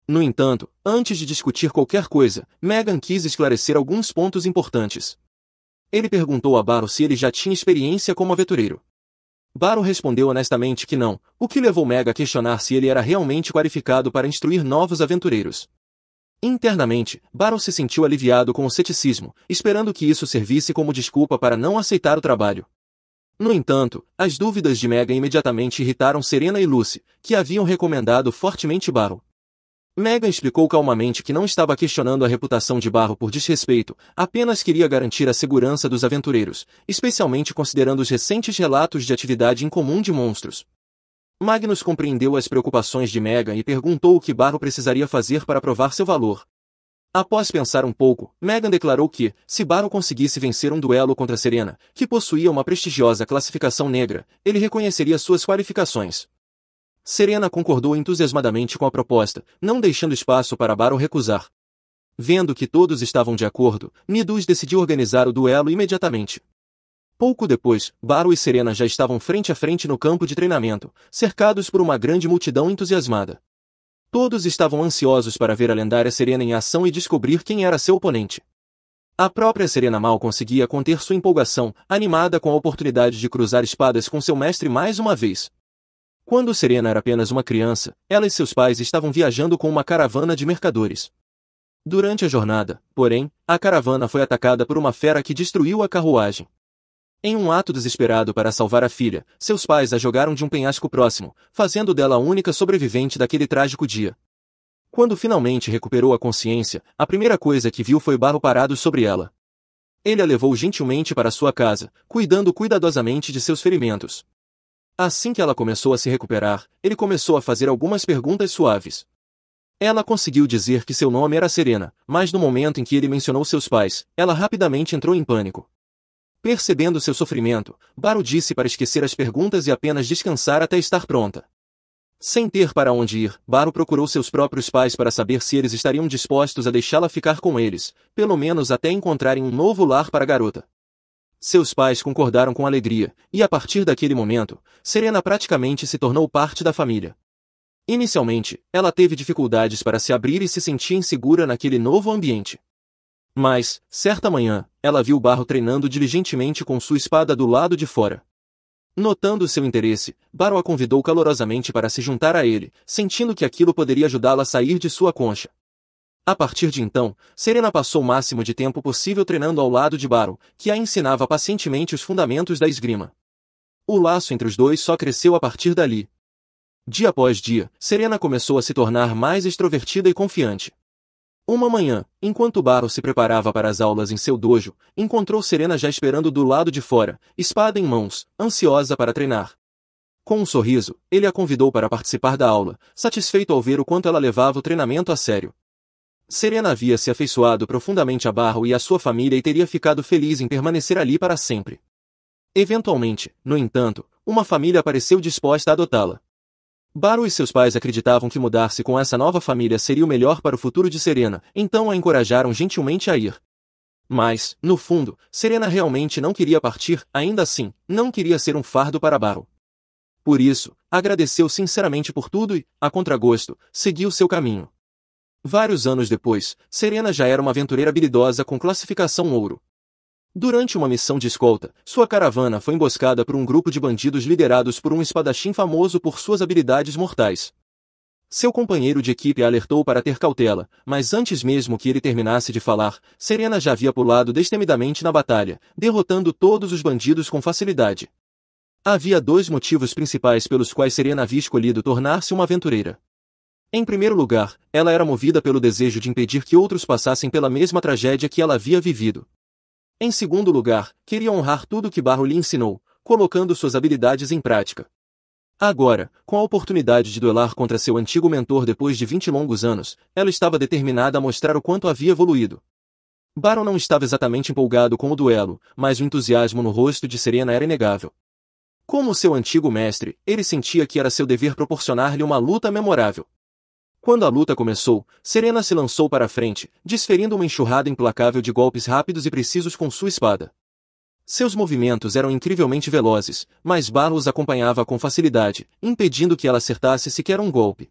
Speaker 1: No entanto, antes de discutir qualquer coisa, Megan quis esclarecer alguns pontos importantes. Ele perguntou a Baru se ele já tinha experiência como aventureiro. Baru respondeu honestamente que não, o que levou Megan a questionar se ele era realmente qualificado para instruir novos aventureiros. Internamente, Baru se sentiu aliviado com o ceticismo, esperando que isso servisse como desculpa para não aceitar o trabalho. No entanto, as dúvidas de Megan imediatamente irritaram Serena e Lucy, que haviam recomendado fortemente Baru. Megan explicou calmamente que não estava questionando a reputação de Baru por desrespeito, apenas queria garantir a segurança dos aventureiros, especialmente considerando os recentes relatos de atividade incomum de monstros. Magnus compreendeu as preocupações de Megan e perguntou o que Baru precisaria fazer para provar seu valor. Após pensar um pouco, Megan declarou que, se Baru conseguisse vencer um duelo contra Serena, que possuía uma prestigiosa classificação negra, ele reconheceria suas qualificações. Serena concordou entusiasmadamente com a proposta, não deixando espaço para Baru recusar. Vendo que todos estavam de acordo, Nidus decidiu organizar o duelo imediatamente. Pouco depois, Baru e Serena já estavam frente a frente no campo de treinamento, cercados por uma grande multidão entusiasmada. Todos estavam ansiosos para ver a lendária Serena em ação e descobrir quem era seu oponente. A própria Serena mal conseguia conter sua empolgação, animada com a oportunidade de cruzar espadas com seu mestre mais uma vez. Quando Serena era apenas uma criança, ela e seus pais estavam viajando com uma caravana de mercadores. Durante a jornada, porém, a caravana foi atacada por uma fera que destruiu a carruagem. Em um ato desesperado para salvar a filha, seus pais a jogaram de um penhasco próximo, fazendo dela a única sobrevivente daquele trágico dia. Quando finalmente recuperou a consciência, a primeira coisa que viu foi Baru parado sobre ela. Ele a levou gentilmente para sua casa, cuidando cuidadosamente de seus ferimentos. Assim que ela começou a se recuperar, ele começou a fazer algumas perguntas suaves. Ela conseguiu dizer que seu nome era Serena, mas no momento em que ele mencionou seus pais, ela rapidamente entrou em pânico. Percebendo seu sofrimento, Baru disse para esquecer as perguntas e apenas descansar até estar pronta. Sem ter para onde ir, Baru procurou seus próprios pais para saber se eles estariam dispostos a deixá-la ficar com eles, pelo menos até encontrarem um novo lar para a garota. Seus pais concordaram com alegria, e a partir daquele momento, Serena praticamente se tornou parte da família. Inicialmente, ela teve dificuldades para se abrir e se sentia insegura naquele novo ambiente. Mas, certa manhã, ela viu Baru treinando diligentemente com sua espada do lado de fora. Notando seu interesse, Baru a convidou calorosamente para se juntar a ele, sentindo que aquilo poderia ajudá-la a sair de sua concha. A partir de então, Serena passou o máximo de tempo possível treinando ao lado de Baru, que a ensinava pacientemente os fundamentos da esgrima. O laço entre os dois só cresceu a partir dali. Dia após dia, Serena começou a se tornar mais extrovertida e confiante. Uma manhã, enquanto Baru se preparava para as aulas em seu dojo, encontrou Serena já esperando do lado de fora, espada em mãos, ansiosa para treinar. Com um sorriso, ele a convidou para participar da aula, satisfeito ao ver o quanto ela levava o treinamento a sério. Serena havia se afeiçoado profundamente a Baru e a sua família e teria ficado feliz em permanecer ali para sempre. Eventualmente, no entanto, uma família apareceu disposta a adotá-la. Baru e seus pais acreditavam que mudar-se com essa nova família seria o melhor para o futuro de Serena, então a encorajaram gentilmente a ir. Mas, no fundo, Serena realmente não queria partir, ainda assim, não queria ser um fardo para Baru. Por isso, agradeceu sinceramente por tudo e, a contragosto, seguiu seu caminho. Vários anos depois, Serena já era uma aventureira habilidosa com classificação ouro. Durante uma missão de escolta, sua caravana foi emboscada por um grupo de bandidos liderados por um espadachim famoso por suas habilidades mortais. Seu companheiro de equipe a alertou para ter cautela, mas antes mesmo que ele terminasse de falar, Serena já havia pulado destemidamente na batalha, derrotando todos os bandidos com facilidade. Havia dois motivos principais pelos quais Serena havia escolhido tornar-se uma aventureira. Em primeiro lugar, ela era movida pelo desejo de impedir que outros passassem pela mesma tragédia que ela havia vivido. Em segundo lugar, queria honrar tudo que Baru lhe ensinou, colocando suas habilidades em prática. Agora, com a oportunidade de duelar contra seu antigo mentor depois de 20 longos anos, ela estava determinada a mostrar o quanto havia evoluído. Baron não estava exatamente empolgado com o duelo, mas o entusiasmo no rosto de Serena era inegável. Como seu antigo mestre, ele sentia que era seu dever proporcionar-lhe uma luta memorável. Quando a luta começou, Serena se lançou para a frente, desferindo uma enxurrada implacável de golpes rápidos e precisos com sua espada. Seus movimentos eram incrivelmente velozes, mas Baron os acompanhava com facilidade, impedindo que ela acertasse sequer um golpe.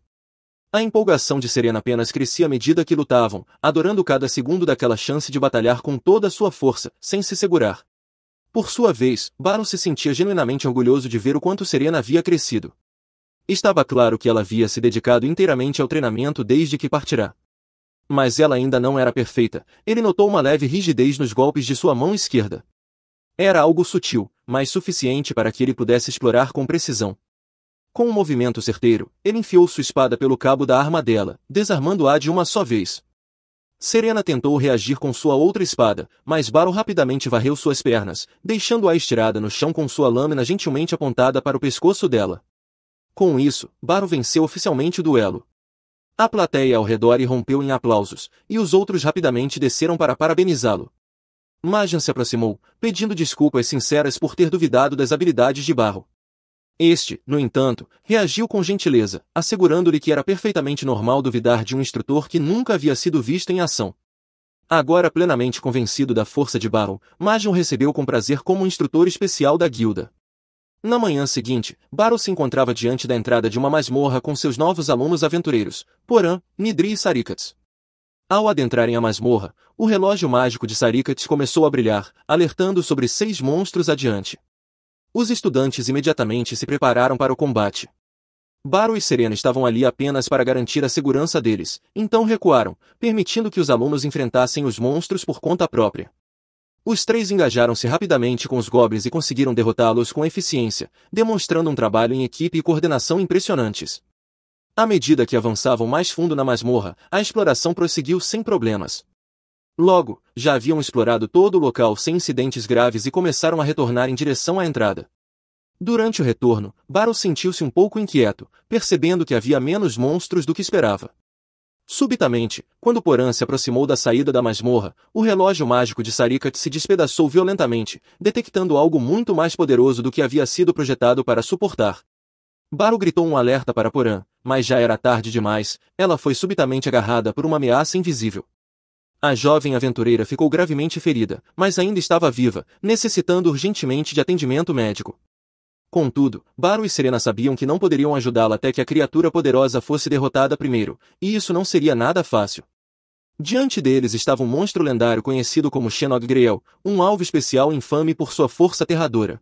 Speaker 1: A empolgação de Serena apenas crescia à medida que lutavam, adorando cada segundo daquela chance de batalhar com toda a sua força, sem se segurar. Por sua vez, Baron se sentia genuinamente orgulhoso de ver o quanto Serena havia crescido. Estava claro que ela havia se dedicado inteiramente ao treinamento desde que partirá. Mas ela ainda não era perfeita, ele notou uma leve rigidez nos golpes de sua mão esquerda. Era algo sutil, mas suficiente para que ele pudesse explorar com precisão. Com um movimento certeiro, ele enfiou sua espada pelo cabo da arma dela, desarmando-a de uma só vez. Serena tentou reagir com sua outra espada, mas Baron rapidamente varreu suas pernas, deixando-a estirada no chão com sua lâmina gentilmente apontada para o pescoço dela. Com isso, Baron venceu oficialmente o duelo. A plateia ao redor irrompeu em aplausos, e os outros rapidamente desceram para parabenizá-lo. Majin se aproximou, pedindo desculpas sinceras por ter duvidado das habilidades de Baron. Este, no entanto, reagiu com gentileza, assegurando-lhe que era perfeitamente normal duvidar de um instrutor que nunca havia sido visto em ação. Agora plenamente convencido da força de Baron, Majin o recebeu com prazer como um instrutor especial da guilda. Na manhã seguinte, Baron se encontrava diante da entrada de uma masmorra com seus novos alunos aventureiros, Poran, Nidri e Sarikats. Ao adentrarem a masmorra, o relógio mágico de Sarikats começou a brilhar, alertando sobre 6 monstros adiante. Os estudantes imediatamente se prepararam para o combate. Baron e Serena estavam ali apenas para garantir a segurança deles, então recuaram, permitindo que os alunos enfrentassem os monstros por conta própria. Os 3 engajaram-se rapidamente com os goblins e conseguiram derrotá-los com eficiência, demonstrando um trabalho em equipe e coordenação impressionantes. À medida que avançavam mais fundo na masmorra, a exploração prosseguiu sem problemas. Logo, já haviam explorado todo o local sem incidentes graves e começaram a retornar em direção à entrada. Durante o retorno, Baron sentiu-se um pouco inquieto, percebendo que havia menos monstros do que esperava. Subitamente, quando Poran se aproximou da saída da masmorra, o relógio mágico de Sarikats se despedaçou violentamente, detectando algo muito mais poderoso do que havia sido projetado para suportar. Baron gritou um alerta para Poran, mas já era tarde demais, ela foi subitamente agarrada por uma ameaça invisível. A jovem aventureira ficou gravemente ferida, mas ainda estava viva, necessitando urgentemente de atendimento médico. Contudo, Baron e Serena sabiam que não poderiam ajudá-la até que a criatura poderosa fosse derrotada primeiro, e isso não seria nada fácil. Diante deles estava um monstro lendário conhecido como Shenog Greel, um alvo especial infame por sua força aterradora.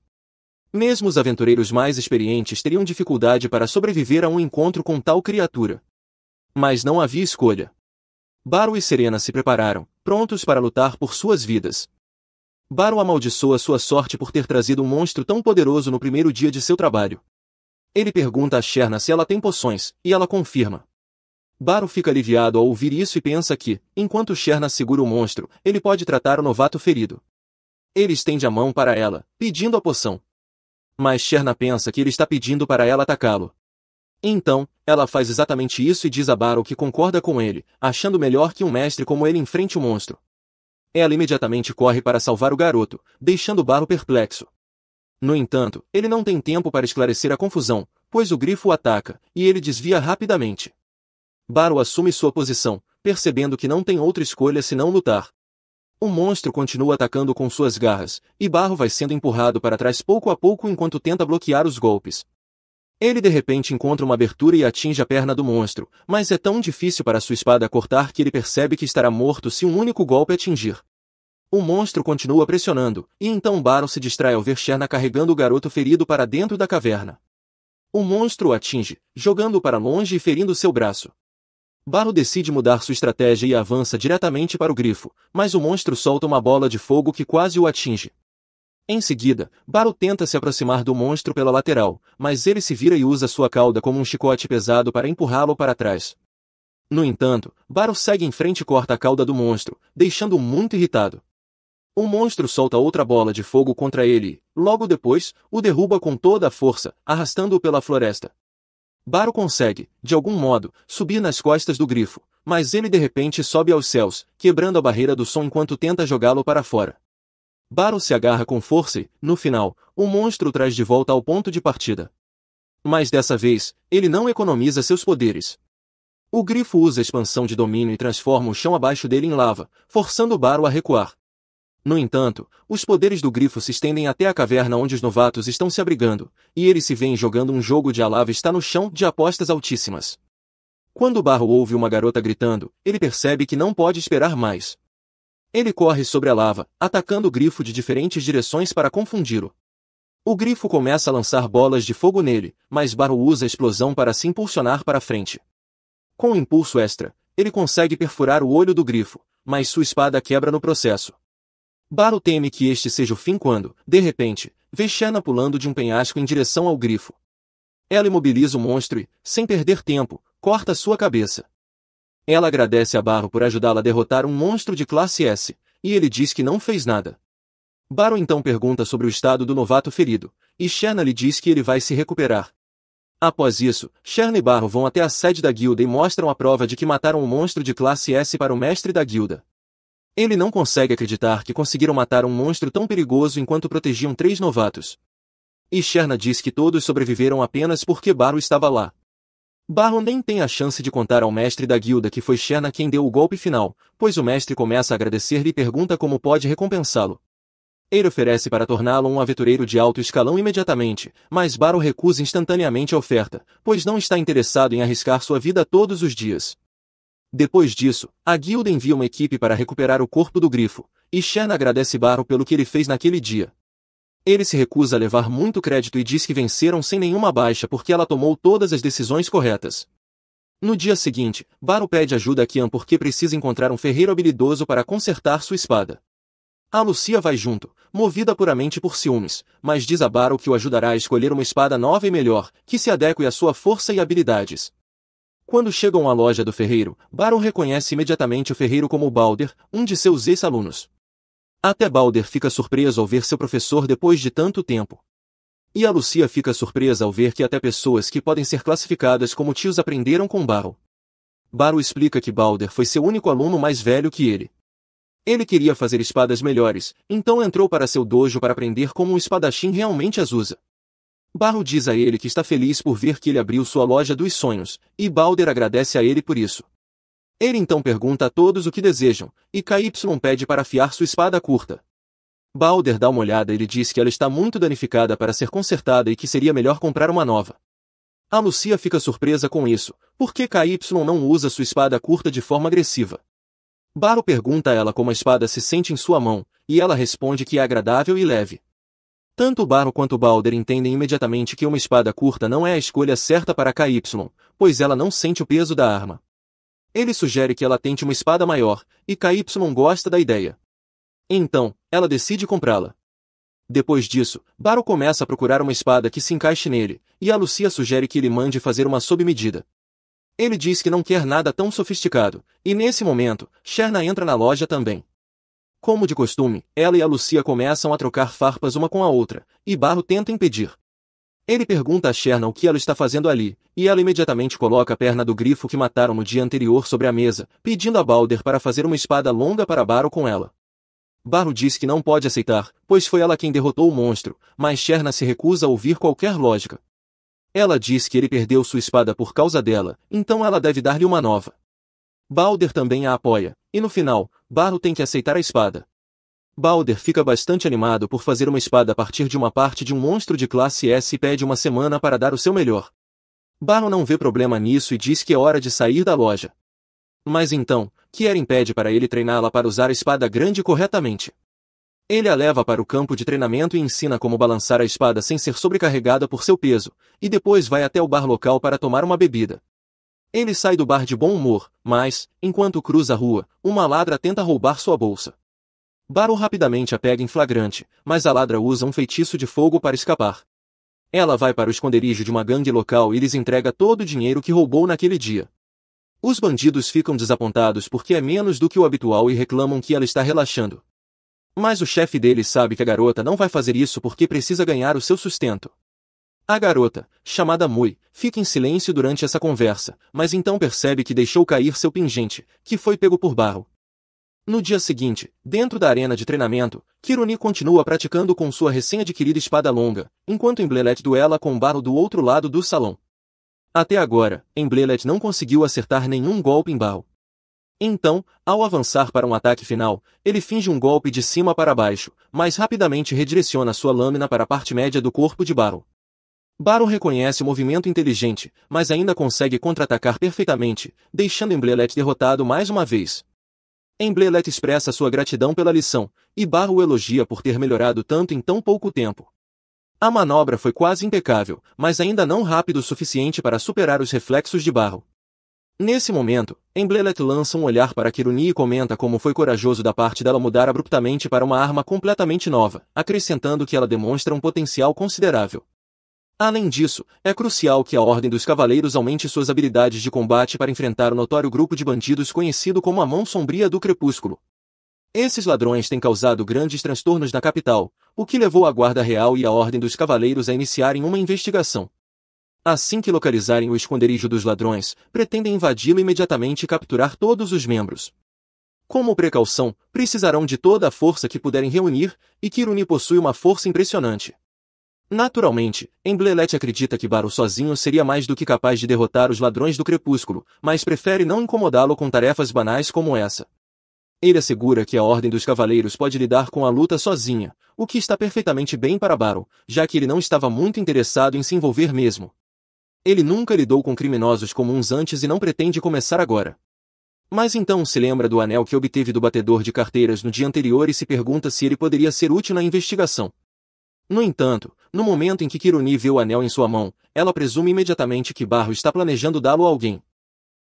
Speaker 1: Mesmo os aventureiros mais experientes teriam dificuldade para sobreviver a um encontro com tal criatura. Mas não havia escolha. Baron e Serena se prepararam, prontos para lutar por suas vidas. Baron amaldiçoa sua sorte por ter trazido um monstro tão poderoso no primeiro dia de seu trabalho. Ele pergunta a Sherna se ela tem poções, e ela confirma. Baron fica aliviado ao ouvir isso e pensa que, enquanto Sherna segura o monstro, ele pode tratar o novato ferido. Ele estende a mão para ela, pedindo a poção. Mas Sherna pensa que ele está pedindo para ela atacá-lo. Então, ela faz exatamente isso e diz a Baron que concorda com ele, achando melhor que um mestre como ele enfrente o monstro. Ela imediatamente corre para salvar o garoto, deixando Baron perplexo. No entanto, ele não tem tempo para esclarecer a confusão, pois o grifo o ataca, e ele desvia rapidamente. Baron assume sua posição, percebendo que não tem outra escolha senão lutar. O monstro continua atacando com suas garras, e Baron vai sendo empurrado para trás pouco a pouco enquanto tenta bloquear os golpes. Ele de repente encontra uma abertura e atinge a perna do monstro, mas é tão difícil para sua espada cortar que ele percebe que estará morto se um único golpe atingir. O monstro continua pressionando, e então Baron se distrai ao ver Sherna carregando o garoto ferido para dentro da caverna. O monstro o atinge, jogando-o para longe e ferindo seu braço. Baron decide mudar sua estratégia e avança diretamente para o grifo, mas o monstro solta uma bola de fogo que quase o atinge. Em seguida, Baron tenta se aproximar do monstro pela lateral, mas ele se vira e usa sua cauda como um chicote pesado para empurrá-lo para trás. No entanto, Baron segue em frente e corta a cauda do monstro, deixando-o muito irritado. O monstro solta outra bola de fogo contra ele e, logo depois, o derruba com toda a força, arrastando-o pela floresta. Baro consegue, de algum modo, subir nas costas do grifo, mas ele de repente sobe aos céus, quebrando a barreira do som enquanto tenta jogá-lo para fora. Baro se agarra com força e, no final, o monstro o traz de volta ao ponto de partida. Mas dessa vez, ele não economiza seus poderes. O grifo usa a expansão de domínio e transforma o chão abaixo dele em lava, forçando Baro a recuar. No entanto, os poderes do grifo se estendem até a caverna onde os novatos estão se abrigando, e eles se veem jogando um jogo de a lava está no chão de apostas altíssimas. Quando Baro ouve uma garota gritando, ele percebe que não pode esperar mais. Ele corre sobre a lava, atacando o grifo de diferentes direções para confundi-lo. O grifo começa a lançar bolas de fogo nele, mas Baro usa a explosão para se impulsionar para frente. Com um impulso extra, ele consegue perfurar o olho do grifo, mas sua espada quebra no processo. Baro teme que este seja o fim quando, de repente, vê Shanna pulando de um penhasco em direção ao grifo. Ela imobiliza o monstro e, sem perder tempo, corta sua cabeça. Ela agradece a Baro por ajudá-la a derrotar um monstro de classe S, e ele diz que não fez nada. Baro então pergunta sobre o estado do novato ferido, e Shanna lhe diz que ele vai se recuperar. Após isso, Shanna e Baro vão até a sede da guilda e mostram a prova de que mataram um monstro de classe S para o mestre da guilda. Ele não consegue acreditar que conseguiram matar um monstro tão perigoso enquanto protegiam 3 novatos. E Shanna diz que todos sobreviveram apenas porque Baro estava lá. Baro nem tem a chance de contar ao mestre da guilda que foi Shanna quem deu o golpe final, pois o mestre começa a agradecer-lhe e pergunta como pode recompensá-lo. Ele oferece para torná-lo um aventureiro de alto escalão imediatamente, mas Baro recusa instantaneamente a oferta, pois não está interessado em arriscar sua vida todos os dias. Depois disso, a guilda envia uma equipe para recuperar o corpo do grifo, e Shanna agradece Baro pelo que ele fez naquele dia. Ele se recusa a levar muito crédito e diz que venceram sem nenhuma baixa porque ela tomou todas as decisões corretas. No dia seguinte, Baro pede ajuda a Kian porque precisa encontrar um ferreiro habilidoso para consertar sua espada. A Lucia vai junto, movida puramente por ciúmes, mas diz a Baro que o ajudará a escolher uma espada nova e melhor, que se adeque à sua força e habilidades. Quando chegam à loja do ferreiro, Baro reconhece imediatamente o ferreiro como Balder, um de seus ex-alunos. Até Balder fica surpreso ao ver seu professor depois de tanto tempo. E a Lucia fica surpresa ao ver que até pessoas que podem ser classificadas como tios aprenderam com Baro. Baro explica que Balder foi seu único aluno mais velho que ele. Ele queria fazer espadas melhores, então entrou para seu dojo para aprender como um espadachim realmente as usa. Baro diz a ele que está feliz por ver que ele abriu sua loja dos sonhos, e Balder agradece a ele por isso. Ele então pergunta a todos o que desejam, e KY pede para afiar sua espada curta. Balder dá uma olhada e lhe diz que ela está muito danificada para ser consertada e que seria melhor comprar uma nova. A Lucia fica surpresa com isso, porque KY não usa sua espada curta de forma agressiva. Baro pergunta a ela como a espada se sente em sua mão, e ela responde que é agradável e leve. Tanto Baro quanto Balder entendem imediatamente que uma espada curta não é a escolha certa para KY, pois ela não sente o peso da arma. Ele sugere que ela tente uma espada maior, e KY gosta da ideia. Então, ela decide comprá-la. Depois disso, Baro começa a procurar uma espada que se encaixe nele, e a Lucia sugere que ele mande fazer uma sob medida. Ele diz que não quer nada tão sofisticado, e nesse momento, Shanna entra na loja também. Como de costume, ela e a Lucia começam a trocar farpas uma com a outra, e Baro tenta impedir. Ele pergunta a Shanna o que ela está fazendo ali, e ela imediatamente coloca a perna do grifo que mataram no dia anterior sobre a mesa, pedindo a Balder para fazer uma espada longa para Baro com ela. Baro diz que não pode aceitar, pois foi ela quem derrotou o monstro, mas Shanna se recusa a ouvir qualquer lógica. Ela diz que ele perdeu sua espada por causa dela, então ela deve dar-lhe uma nova. Balder também a apoia, e no final, Baro tem que aceitar a espada. Balder fica bastante animado por fazer uma espada a partir de uma parte de um monstro de classe S e pede uma semana para dar o seu melhor. Baro não vê problema nisso e diz que é hora de sair da loja. Mas então, Kieren pede para ele treiná-la para usar a espada grande corretamente. Ele a leva para o campo de treinamento e ensina como balançar a espada sem ser sobrecarregada por seu peso, e depois vai até o bar local para tomar uma bebida. Ele sai do bar de bom humor, mas, enquanto cruza a rua, uma ladra tenta roubar sua bolsa. Baro rapidamente a pega em flagrante, mas a ladra usa um feitiço de fogo para escapar. Ela vai para o esconderijo de uma gangue local e lhes entrega todo o dinheiro que roubou naquele dia. Os bandidos ficam desapontados porque é menos do que o habitual e reclamam que ela está relaxando. Mas o chefe deles sabe que a garota não vai fazer isso porque precisa ganhar o seu sustento. A garota, chamada Mui, fica em silêncio durante essa conversa, mas então percebe que deixou cair seu pingente, que foi pego por Barro. No dia seguinte, dentro da arena de treinamento, Kiruni continua praticando com sua recém-adquirida espada longa, enquanto Emblelet duela com Barro do outro lado do salão. Até agora, Emblelet não conseguiu acertar nenhum golpe em Barro. Então, ao avançar para um ataque final, ele finge um golpe de cima para baixo, mas rapidamente redireciona sua lâmina para a parte média do corpo de Barro. Barro reconhece o movimento inteligente, mas ainda consegue contra-atacar perfeitamente, deixando Emblelet derrotado mais uma vez. Emblelet expressa sua gratidão pela lição, e Barro o elogia por ter melhorado tanto em tão pouco tempo. A manobra foi quase impecável, mas ainda não rápido o suficiente para superar os reflexos de Barro. Nesse momento, Emblelet lança um olhar para Kiruni e comenta como foi corajoso da parte dela mudar abruptamente para uma arma completamente nova, acrescentando que ela demonstra um potencial considerável. Além disso, é crucial que a Ordem dos Cavaleiros aumente suas habilidades de combate para enfrentar o notório grupo de bandidos conhecido como a Mão Sombria do Crepúsculo. Esses ladrões têm causado grandes transtornos na capital, o que levou a Guarda Real e a Ordem dos Cavaleiros a iniciarem uma investigação. Assim que localizarem o esconderijo dos ladrões, pretendem invadi-lo imediatamente e capturar todos os membros. Como precaução, precisarão de toda a força que puderem reunir, e Kiruni possui uma força impressionante. Naturalmente, Emblelet acredita que Barro sozinho seria mais do que capaz de derrotar os ladrões do crepúsculo, mas prefere não incomodá-lo com tarefas banais como essa. Ele assegura que a Ordem dos Cavaleiros pode lidar com a luta sozinha, o que está perfeitamente bem para Barro, já que ele não estava muito interessado em se envolver mesmo. Ele nunca lidou com criminosos comuns antes e não pretende começar agora. Mas então se lembra do anel que obteve do batedor de carteiras no dia anterior e se pergunta se ele poderia ser útil na investigação. No entanto, no momento em que Kiruni vê o anel em sua mão, ela presume imediatamente que Barro está planejando dá-lo a alguém.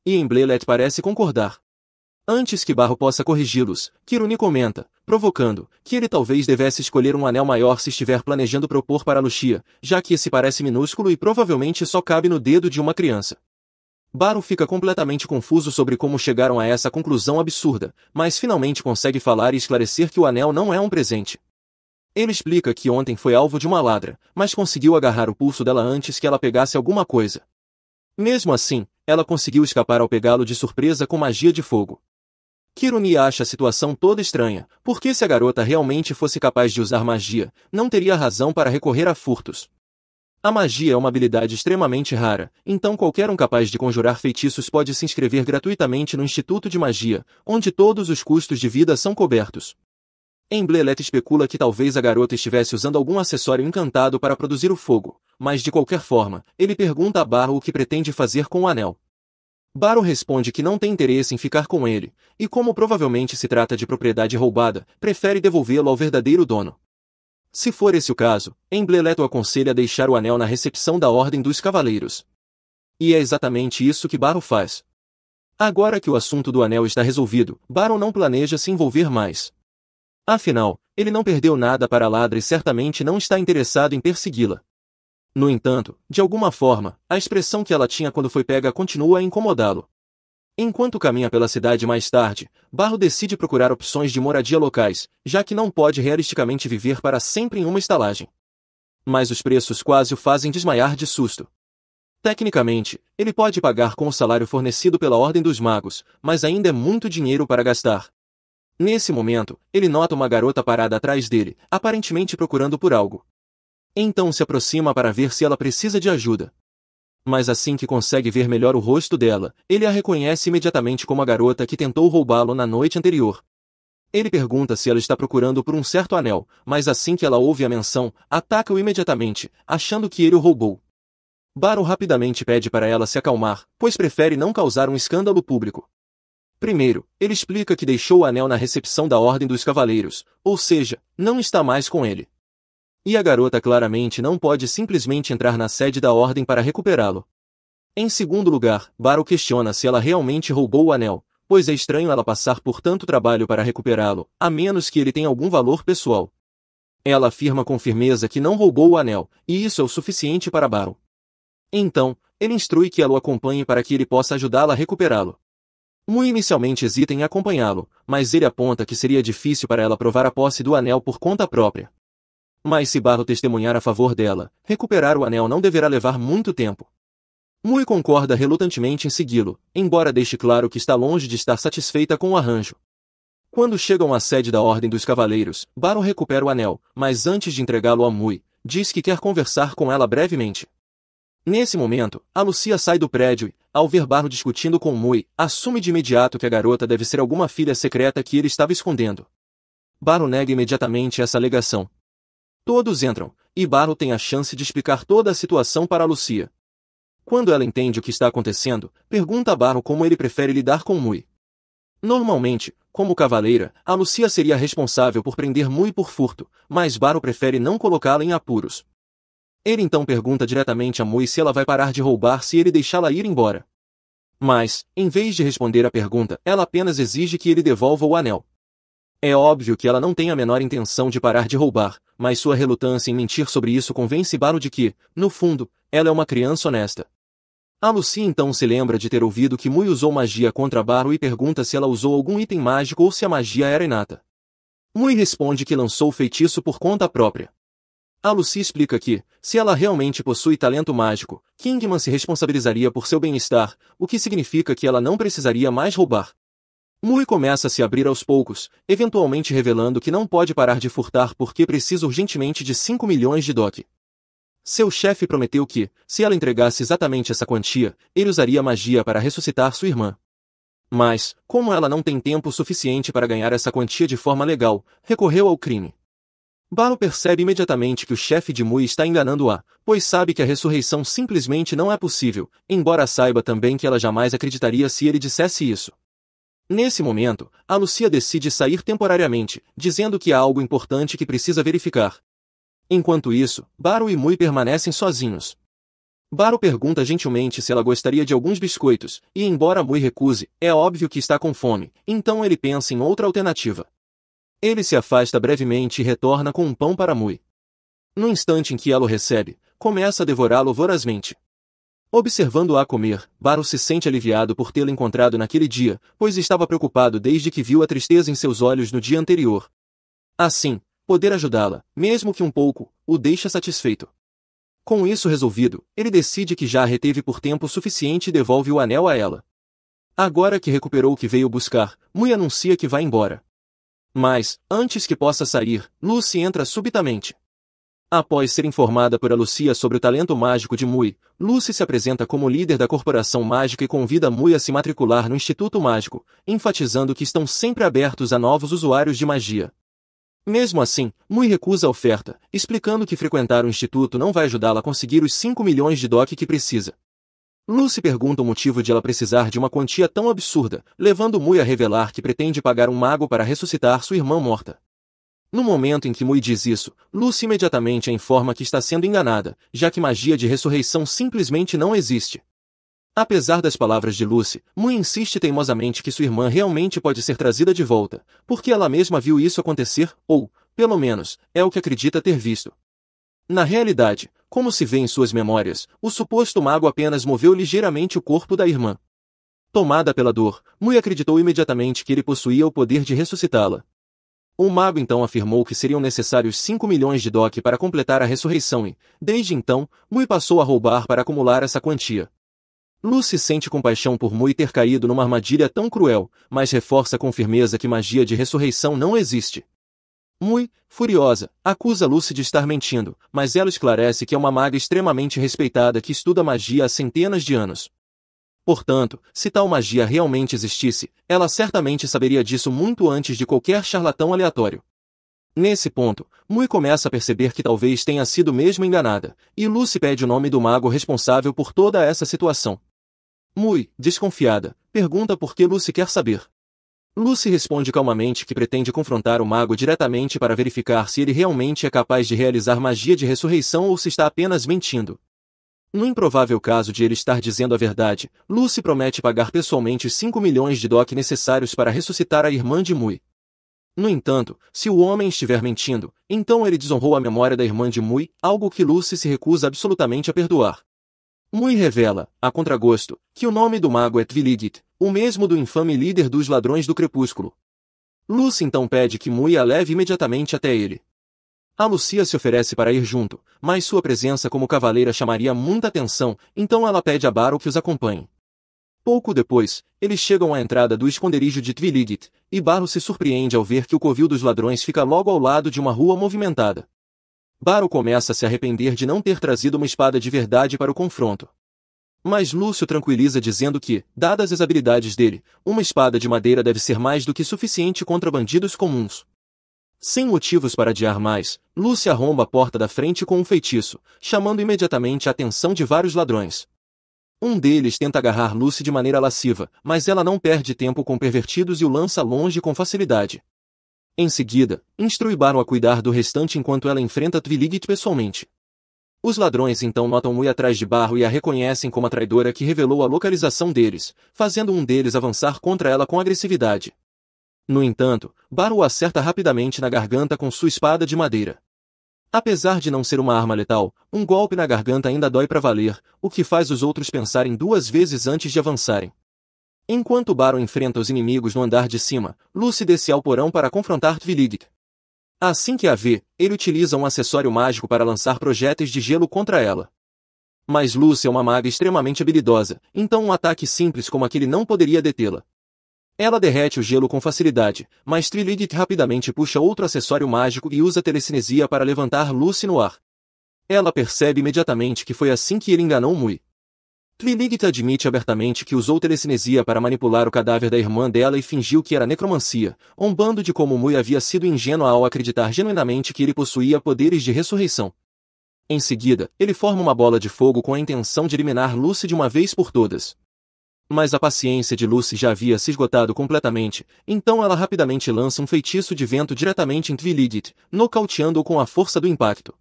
Speaker 1: E Emblelet parece concordar. Antes que Barro possa corrigi-los, Kiruni comenta, provocando, que ele talvez devesse escolher um anel maior se estiver planejando propor para Lucia, já que esse parece minúsculo e provavelmente só cabe no dedo de uma criança. Barro fica completamente confuso sobre como chegaram a essa conclusão absurda, mas finalmente consegue falar e esclarecer que o anel não é um presente. Ele explica que ontem foi alvo de uma ladra, mas conseguiu agarrar o pulso dela antes que ela pegasse alguma coisa. Mesmo assim, ela conseguiu escapar ao pegá-lo de surpresa com magia de fogo. Kiruni acha a situação toda estranha, porque se a garota realmente fosse capaz de usar magia, não teria razão para recorrer a furtos. A magia é uma habilidade extremamente rara, então qualquer um capaz de conjurar feitiços pode se inscrever gratuitamente no Instituto de Magia, onde todos os custos de vida são cobertos. Emblelet especula que talvez a garota estivesse usando algum acessório encantado para produzir o fogo, mas de qualquer forma, ele pergunta a Barro o que pretende fazer com o anel. Barro responde que não tem interesse em ficar com ele, e como provavelmente se trata de propriedade roubada, prefere devolvê-lo ao verdadeiro dono. Se for esse o caso, Emblelet o aconselha a deixar o anel na recepção da Ordem dos Cavaleiros. E é exatamente isso que Barro faz. Agora que o assunto do anel está resolvido, Barro não planeja se envolver mais. Afinal, ele não perdeu nada para a ladra e certamente não está interessado em persegui-la. No entanto, de alguma forma, a expressão que ela tinha quando foi pega continua a incomodá-lo. Enquanto caminha pela cidade mais tarde, Barro decide procurar opções de moradia locais, já que não pode realisticamente viver para sempre em uma estalagem. Mas os preços quase o fazem desmaiar de susto. Tecnicamente, ele pode pagar com o salário fornecido pela Ordem dos Magos, mas ainda é muito dinheiro para gastar. Nesse momento, ele nota uma garota parada atrás dele, aparentemente procurando por algo. Então se aproxima para ver se ela precisa de ajuda. Mas assim que consegue ver melhor o rosto dela, ele a reconhece imediatamente como a garota que tentou roubá-lo na noite anterior. Ele pergunta se ela está procurando por um certo anel, mas assim que ela ouve a menção, ataca-o imediatamente, achando que ele o roubou. Barro rapidamente pede para ela se acalmar, pois prefere não causar um escândalo público. Primeiro, ele explica que deixou o anel na recepção da Ordem dos Cavaleiros, ou seja, não está mais com ele. E a garota claramente não pode simplesmente entrar na sede da Ordem para recuperá-lo. Em segundo lugar, Barro questiona se ela realmente roubou o anel, pois é estranho ela passar por tanto trabalho para recuperá-lo, a menos que ele tenha algum valor pessoal. Ela afirma com firmeza que não roubou o anel, e isso é o suficiente para Barro. Então, ele instrui que ela o acompanhe para que ele possa ajudá-la a recuperá-lo. Mui inicialmente hesita em acompanhá-lo, mas ele aponta que seria difícil para ela provar a posse do anel por conta própria. Mas se Barro testemunhar a favor dela, recuperar o anel não deverá levar muito tempo. Mui concorda relutantemente em segui-lo, embora deixe claro que está longe de estar satisfeita com o arranjo. Quando chegam à sede da Ordem dos Cavaleiros, Barro recupera o anel, mas antes de entregá-lo a Mui, diz que quer conversar com ela brevemente. Nesse momento, a Lucia sai do prédio e, ao ver Barro discutindo com Mui, assume de imediato que a garota deve ser alguma filha secreta que ele estava escondendo. Barro nega imediatamente essa alegação. Todos entram, e Barro tem a chance de explicar toda a situação para a Lucia. Quando ela entende o que está acontecendo, pergunta a Barro como ele prefere lidar com Mui. Normalmente, como cavaleira, a Lucia seria responsável por prender Mui por furto, mas Barro prefere não colocá-la em apuros. Ele então pergunta diretamente a Mui se ela vai parar de roubar se ele deixá-la ir embora. Mas, em vez de responder à pergunta, ela apenas exige que ele devolva o anel. É óbvio que ela não tem a menor intenção de parar de roubar, mas sua relutância em mentir sobre isso convence Barro de que, no fundo, ela é uma criança honesta. A Lucia então se lembra de ter ouvido que Mui usou magia contra Barro e pergunta se ela usou algum item mágico ou se a magia era inata. Mui responde que lançou o feitiço por conta própria. A Lucia explica que, se ela realmente possui talento mágico, Kingman se responsabilizaria por seu bem-estar, o que significa que ela não precisaria mais roubar. Mui começa a se abrir aos poucos, eventualmente revelando que não pode parar de furtar porque precisa urgentemente de 5 milhões de DOC. Seu chefe prometeu que, se ela entregasse exatamente essa quantia, ele usaria magia para ressuscitar sua irmã. Mas, como ela não tem tempo suficiente para ganhar essa quantia de forma legal, recorreu ao crime. Barro percebe imediatamente que o chefe de Mui está enganando-a, pois sabe que a ressurreição simplesmente não é possível, embora saiba também que ela jamais acreditaria se ele dissesse isso. Nesse momento, a Lucia decide sair temporariamente, dizendo que há algo importante que precisa verificar. Enquanto isso, Barro e Mui permanecem sozinhos. Barro pergunta gentilmente se ela gostaria de alguns biscoitos, e embora Mui recuse, é óbvio que está com fome, então ele pensa em outra alternativa. Ele se afasta brevemente e retorna com um pão para Mui. No instante em que ela o recebe, começa a devorá-lo vorazmente. Observando-a comer, Barro se sente aliviado por tê-la encontrado naquele dia, pois estava preocupado desde que viu a tristeza em seus olhos no dia anterior. Assim, poder ajudá-la, mesmo que um pouco, o deixa satisfeito. Com isso resolvido, ele decide que já a reteve por tempo suficiente e devolve o anel a ela. Agora que recuperou o que veio buscar, Mui anuncia que vai embora. Mas, antes que possa sair, Lucy entra subitamente. Após ser informada por a Lucia sobre o talento mágico de Mui, Lucy se apresenta como líder da corporação mágica e convida Mui a se matricular no Instituto Mágico, enfatizando que estão sempre abertos a novos usuários de magia. Mesmo assim, Mui recusa a oferta, explicando que frequentar o instituto não vai ajudá-la a conseguir os 5 milhões de DOC que precisa. Lucy pergunta o motivo de ela precisar de uma quantia tão absurda, levando Mui a revelar que pretende pagar um mago para ressuscitar sua irmã morta. No momento em que Mui diz isso, Lucy imediatamente a informa que está sendo enganada, já que magia de ressurreição simplesmente não existe. Apesar das palavras de Lucy, Mui insiste teimosamente que sua irmã realmente pode ser trazida de volta, porque ela mesma viu isso acontecer, ou, pelo menos, é o que acredita ter visto. Na realidade, como se vê em suas memórias, o suposto mago apenas moveu ligeiramente o corpo da irmã. Tomada pela dor, Mui acreditou imediatamente que ele possuía o poder de ressuscitá-la. O mago então afirmou que seriam necessários 5 milhões de DOC para completar a ressurreição e, desde então, Mui passou a roubar para acumular essa quantia. Lucy sente compaixão por Mui ter caído numa armadilha tão cruel, mas reforça com firmeza que magia de ressurreição não existe. Mui, furiosa, acusa Lucy de estar mentindo, mas ela esclarece que é uma maga extremamente respeitada que estuda magia há centenas de anos. Portanto, se tal magia realmente existisse, ela certamente saberia disso muito antes de qualquer charlatão aleatório. Nesse ponto, Mui começa a perceber que talvez tenha sido mesmo enganada, e Lucy pede o nome do mago responsável por toda essa situação. Mui, desconfiada, pergunta por que Lucy quer saber. Lucy responde calmamente que pretende confrontar o mago diretamente para verificar se ele realmente é capaz de realizar magia de ressurreição ou se está apenas mentindo. No improvável caso de ele estar dizendo a verdade, Lucy promete pagar pessoalmente os 5 milhões de DOC necessários para ressuscitar a irmã de Mui. No entanto, se o homem estiver mentindo, então ele desonrou a memória da irmã de Mui, algo que Lucy se recusa absolutamente a perdoar. Mui revela, a contragosto, que o nome do mago é Twiligit, o mesmo do infame líder dos Ladrões do Crepúsculo. Lucy então pede que Mui a leve imediatamente até ele. A Lucia se oferece para ir junto, mas sua presença como cavaleira chamaria muita atenção, então ela pede a Barrow que os acompanhe. Pouco depois, eles chegam à entrada do esconderijo de Twiligit, e Barrow se surpreende ao ver que o covil dos ladrões fica logo ao lado de uma rua movimentada. Barrow começa a se arrepender de não ter trazido uma espada de verdade para o confronto. Mas Lúcio tranquiliza dizendo que, dadas as habilidades dele, uma espada de madeira deve ser mais do que suficiente contra bandidos comuns. Sem motivos para adiar mais, Lúcio arromba a porta da frente com um feitiço, chamando imediatamente a atenção de vários ladrões. Um deles tenta agarrar Lucy de maneira lasciva, mas ela não perde tempo com pervertidos e o lança longe com facilidade. Em seguida, instrui Barrow a cuidar do restante enquanto ela enfrenta Twiligit pessoalmente. Os ladrões então notam Mui atrás de Barrow e a reconhecem como a traidora que revelou a localização deles, fazendo um deles avançar contra ela com agressividade. No entanto, Barrow acerta rapidamente na garganta com sua espada de madeira. Apesar de não ser uma arma letal, um golpe na garganta ainda dói pra valer, o que faz os outros pensarem duas vezes antes de avançarem. Enquanto Barrow enfrenta os inimigos no andar de cima, Lucy desce ao porão para confrontar Twiligit. Assim que a vê, ele utiliza um acessório mágico para lançar projéteis de gelo contra ela. Mas Lucy é uma maga extremamente habilidosa, então um ataque simples como aquele não poderia detê-la. Ela derrete o gelo com facilidade, mas Twiligit rapidamente puxa outro acessório mágico e usa telecinesia para levantar Lucy no ar. Ela percebe imediatamente que foi assim que ele enganou Mui. Twiligit admite abertamente que usou telecinesia para manipular o cadáver da irmã dela e fingiu que era necromancia, zombando de como Mui havia sido ingênua ao acreditar genuinamente que ele possuía poderes de ressurreição. Em seguida, ele forma uma bola de fogo com a intenção de eliminar Lucy de uma vez por todas. Mas a paciência de Lucy já havia se esgotado completamente, então ela rapidamente lança um feitiço de vento diretamente em Twiligit, nocauteando-o com a força do impacto.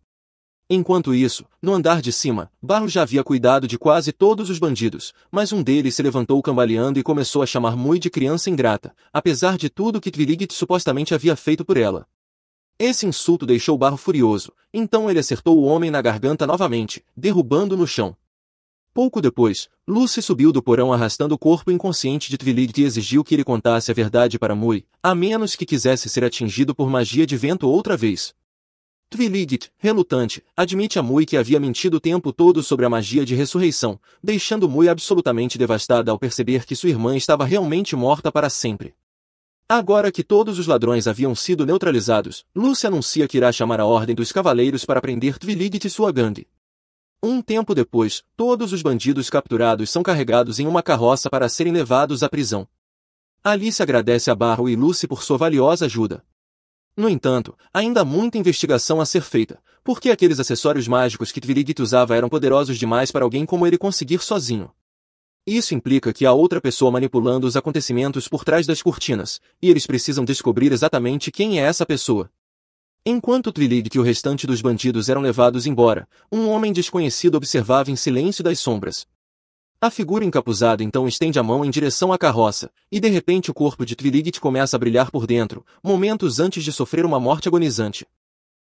Speaker 1: Enquanto isso, no andar de cima, Barrow já havia cuidado de quase todos os bandidos, mas um deles se levantou cambaleando e começou a chamar Mui de criança ingrata, apesar de tudo que Twiligit supostamente havia feito por ela. Esse insulto deixou Barrow furioso, então ele acertou o homem na garganta novamente, derrubando-o no chão. Pouco depois, Lucy subiu do porão arrastando o corpo inconsciente de Twiligit e exigiu que ele contasse a verdade para Mui, a menos que quisesse ser atingido por magia de vento outra vez. Twiligit, relutante, admite a Mui que havia mentido o tempo todo sobre a magia de ressurreição, deixando Mui absolutamente devastada ao perceber que sua irmã estava realmente morta para sempre. Agora que todos os ladrões haviam sido neutralizados, Lucy anuncia que irá chamar a Ordem dos Cavaleiros para prender Twiligit e sua gangue. Um tempo depois, todos os bandidos capturados são carregados em uma carroça para serem levados à prisão. Alice agradece a Barrow e Lucy por sua valiosa ajuda. No entanto, ainda há muita investigação a ser feita, porque aqueles acessórios mágicos que Twiligit usava eram poderosos demais para alguém como ele conseguir sozinho. Isso implica que há outra pessoa manipulando os acontecimentos por trás das cortinas, e eles precisam descobrir exatamente quem é essa pessoa. Enquanto Twiligit e o restante dos bandidos eram levados embora, um homem desconhecido observava em silêncio das sombras. A figura encapuzada então estende a mão em direção à carroça, e de repente o corpo de Twiligit começa a brilhar por dentro, momentos antes de sofrer uma morte agonizante.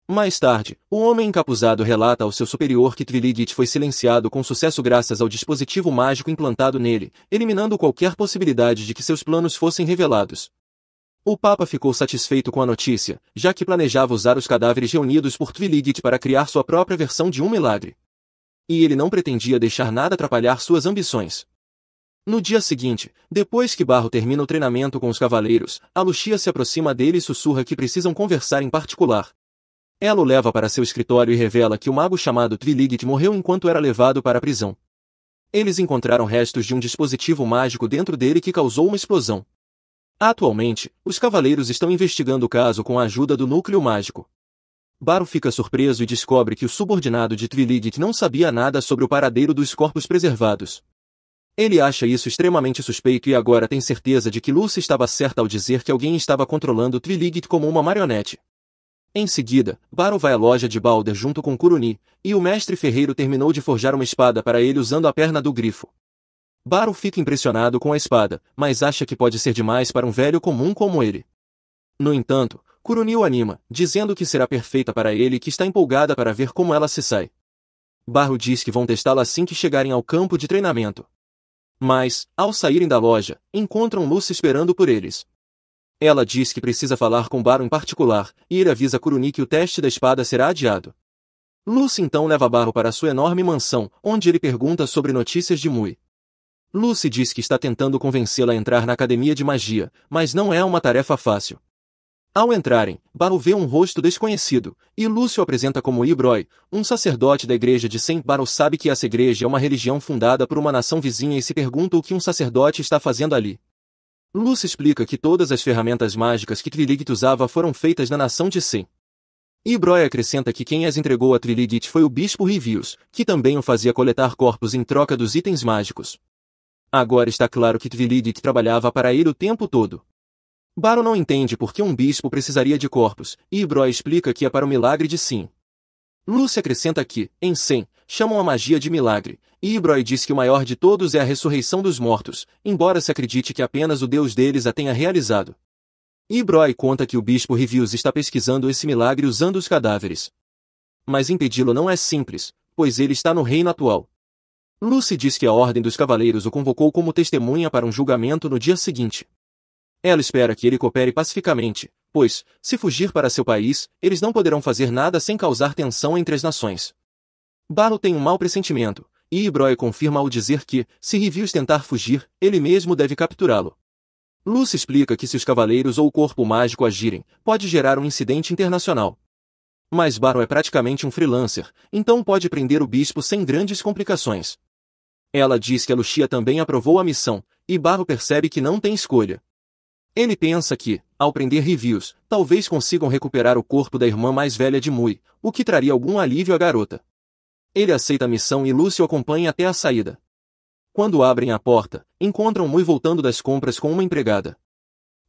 Speaker 1: Mais tarde, o homem encapuzado relata ao seu superior que Twiligit foi silenciado com sucesso graças ao dispositivo mágico implantado nele, eliminando qualquer possibilidade de que seus planos fossem revelados. O Papa ficou satisfeito com a notícia, já que planejava usar os cadáveres reunidos por Twiligit para criar sua própria versão de um milagre. E ele não pretendia deixar nada atrapalhar suas ambições. No dia seguinte, depois que Barrow termina o treinamento com os cavaleiros, a Lucia se aproxima dele e sussurra que precisam conversar em particular. Ela o leva para seu escritório e revela que o mago chamado Twiligit morreu enquanto era levado para a prisão. Eles encontraram restos de um dispositivo mágico dentro dele que causou uma explosão. Atualmente, os cavaleiros estão investigando o caso com a ajuda do núcleo mágico. Barrow fica surpreso e descobre que o subordinado de Twiligit não sabia nada sobre o paradeiro dos corpos preservados. Ele acha isso extremamente suspeito e agora tem certeza de que Lucy estava certa ao dizer que alguém estava controlando Twiligit como uma marionete. Em seguida, Barrow vai à loja de Balder junto com Kuruni, e o mestre ferreiro terminou de forjar uma espada para ele usando a perna do grifo. Barrow fica impressionado com a espada, mas acha que pode ser demais para um velho comum como ele. No entanto, Kuruni o anima, dizendo que será perfeita para ele e que está empolgada para ver como ela se sai. Barrow diz que vão testá-la assim que chegarem ao campo de treinamento. Mas, ao saírem da loja, encontram Lucy esperando por eles. Ela diz que precisa falar com Barrow em particular, e ele avisa Kuruni que o teste da espada será adiado. Lucy então leva Barrow para sua enorme mansão, onde ele pergunta sobre notícias de Mui. Lucy diz que está tentando convencê-la a entrar na academia de magia, mas não é uma tarefa fácil. Ao entrarem, Barrow vê um rosto desconhecido, e Lucy o apresenta como Ibroy, um sacerdote da igreja de Saint. Barrow sabe que essa igreja é uma religião fundada por uma nação vizinha e se pergunta o que um sacerdote está fazendo ali. Lucy explica que todas as ferramentas mágicas que Twiligit usava foram feitas na nação de Saint. Ibroy acrescenta que quem as entregou a Twiligit foi o bispo Rivius, que também o fazia coletar corpos em troca dos itens mágicos. Agora está claro que Twiligit trabalhava para ele o tempo todo. Barrow não entende por que um bispo precisaria de corpos, e Ibroy explica que é para o milagre de Sim. Lucy acrescenta que, em Sem, chamam a magia de milagre, e Ibroy diz que o maior de todos é a ressurreição dos mortos, embora se acredite que apenas o deus deles a tenha realizado. Ibroy conta que o bispo Rivius está pesquisando esse milagre usando os cadáveres. Mas impedi-lo não é simples, pois ele está no reino atual. Lucy diz que a Ordem dos Cavaleiros o convocou como testemunha para um julgamento no dia seguinte. Ela espera que ele coopere pacificamente, pois, se fugir para seu país, eles não poderão fazer nada sem causar tensão entre as nações. Barrow tem um mau pressentimento, e Ibroy confirma ao dizer que, se Rivius tentar fugir, ele mesmo deve capturá-lo. Lucy explica que se os cavaleiros ou o corpo mágico agirem, pode gerar um incidente internacional. Mas Barrow é praticamente um freelancer, então pode prender o bispo sem grandes complicações. Ela diz que a Lucia também aprovou a missão, e Barrow percebe que não tem escolha. Ele pensa que, ao prender Rivius, talvez consigam recuperar o corpo da irmã mais velha de Mui, o que traria algum alívio à garota. Ele aceita a missão e Lucy o acompanha até a saída. Quando abrem a porta, encontram Mui voltando das compras com uma empregada.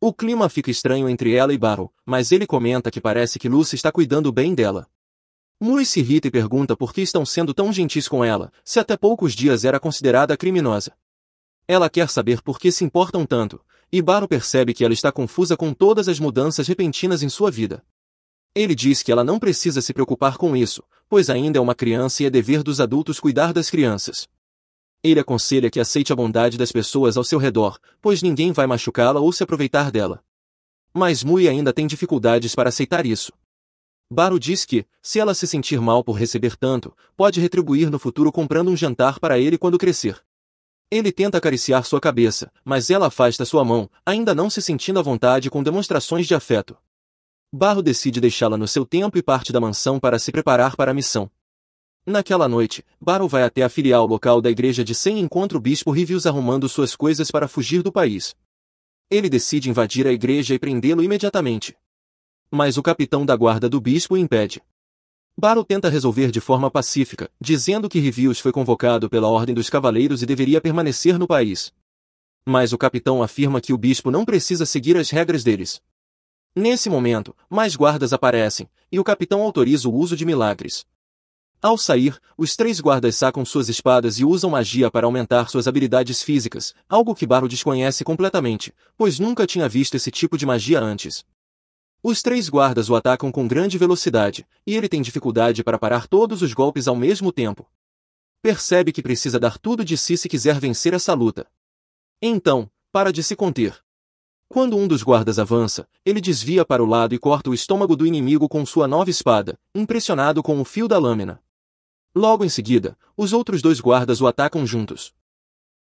Speaker 1: O clima fica estranho entre ela e Barrow, mas ele comenta que parece que Lucy está cuidando bem dela. Mui se irrita e pergunta por que estão sendo tão gentis com ela, se até poucos dias era considerada criminosa. Ela quer saber por que se importam tanto, e Barrow percebe que ela está confusa com todas as mudanças repentinas em sua vida. Ele diz que ela não precisa se preocupar com isso, pois ainda é uma criança e é dever dos adultos cuidar das crianças. Ele aconselha que aceite a bondade das pessoas ao seu redor, pois ninguém vai machucá-la ou se aproveitar dela. Mas Mui ainda tem dificuldades para aceitar isso. Barrow diz que, se ela se sentir mal por receber tanto, pode retribuir no futuro comprando um jantar para ele quando crescer. Ele tenta acariciar sua cabeça, mas ela afasta sua mão, ainda não se sentindo à vontade com demonstrações de afeto. Barrow decide deixá-la no seu tempo e parte da mansão para se preparar para a missão. Naquela noite, Barrow vai até a filial local da igreja de Sem e encontra o bispo Rivius arrumando suas coisas para fugir do país. Ele decide invadir a igreja e prendê-lo imediatamente. Mas o capitão da guarda do bispo o impede. Barrow tenta resolver de forma pacífica, dizendo que Rivius foi convocado pela Ordem dos Cavaleiros e deveria permanecer no país. Mas o capitão afirma que o bispo não precisa seguir as regras deles. Nesse momento, mais guardas aparecem, e o capitão autoriza o uso de milagres. Ao sair, os 3 guardas sacam suas espadas e usam magia para aumentar suas habilidades físicas, algo que Barrow desconhece completamente, pois nunca tinha visto esse tipo de magia antes. Os 3 guardas o atacam com grande velocidade, e ele tem dificuldade para parar todos os golpes ao mesmo tempo. Percebe que precisa dar tudo de si se quiser vencer essa luta. Então, para de se conter. Quando um dos guardas avança, ele desvia para o lado e corta o estômago do inimigo com sua nova espada, impressionado com o fio da lâmina. Logo em seguida, os outros 2 guardas o atacam juntos.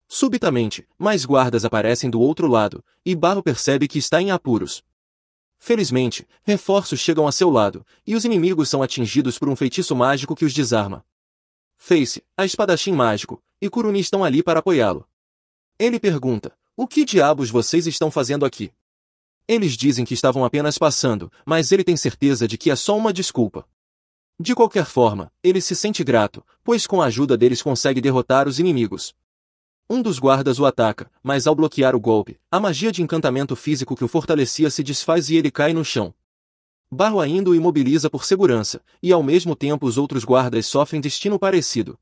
Speaker 1: Subitamente, mais guardas aparecem do outro lado, e Barrow percebe que está em apuros. Felizmente, reforços chegam a seu lado, e os inimigos são atingidos por um feitiço mágico que os desarma. Face, a espadachim mágico, e Kuruni estão ali para apoiá-lo. Ele pergunta, o que diabos vocês estão fazendo aqui? Eles dizem que estavam apenas passando, mas ele tem certeza de que é só uma desculpa. De qualquer forma, ele se sente grato, pois com a ajuda deles consegue derrotar os inimigos. Um dos guardas o ataca, mas ao bloquear o golpe, a magia de encantamento físico que o fortalecia se desfaz e ele cai no chão. Barrow ainda o imobiliza por segurança, e ao mesmo tempo os outros guardas sofrem destino parecido.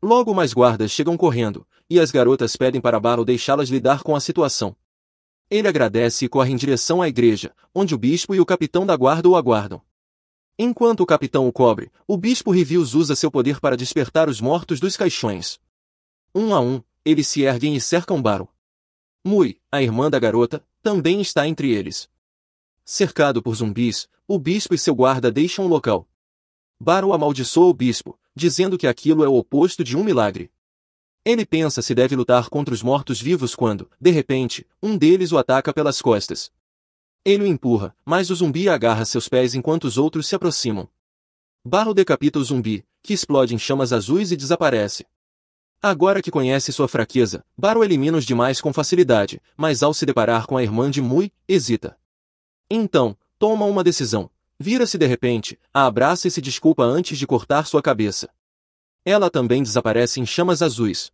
Speaker 1: Logo mais guardas chegam correndo, e as garotas pedem para Barrow deixá-las lidar com a situação. Ele agradece e corre em direção à igreja, onde o bispo e o capitão da guarda o aguardam. Enquanto o capitão o cobre, o bispo Rivius usa seu poder para despertar os mortos dos caixões. Um a um, eles se erguem e cercam Baro. Mui, a irmã da garota, também está entre eles. Cercado por zumbis, o bispo e seu guarda deixam o local. Baro amaldiçoa o bispo, dizendo que aquilo é o oposto de um milagre. Ele pensa se deve lutar contra os mortos-vivos quando, de repente, um deles o ataca pelas costas. Ele o empurra, mas o zumbi agarra seus pés enquanto os outros se aproximam. Baro decapita o zumbi, que explode em chamas azuis e desaparece. Agora que conhece sua fraqueza, Baro elimina os demais com facilidade, mas ao se deparar com a irmã de Mui, hesita. Então, toma uma decisão. Vira-se de repente, a abraça e se desculpa antes de cortar sua cabeça. Ela também desaparece em chamas azuis.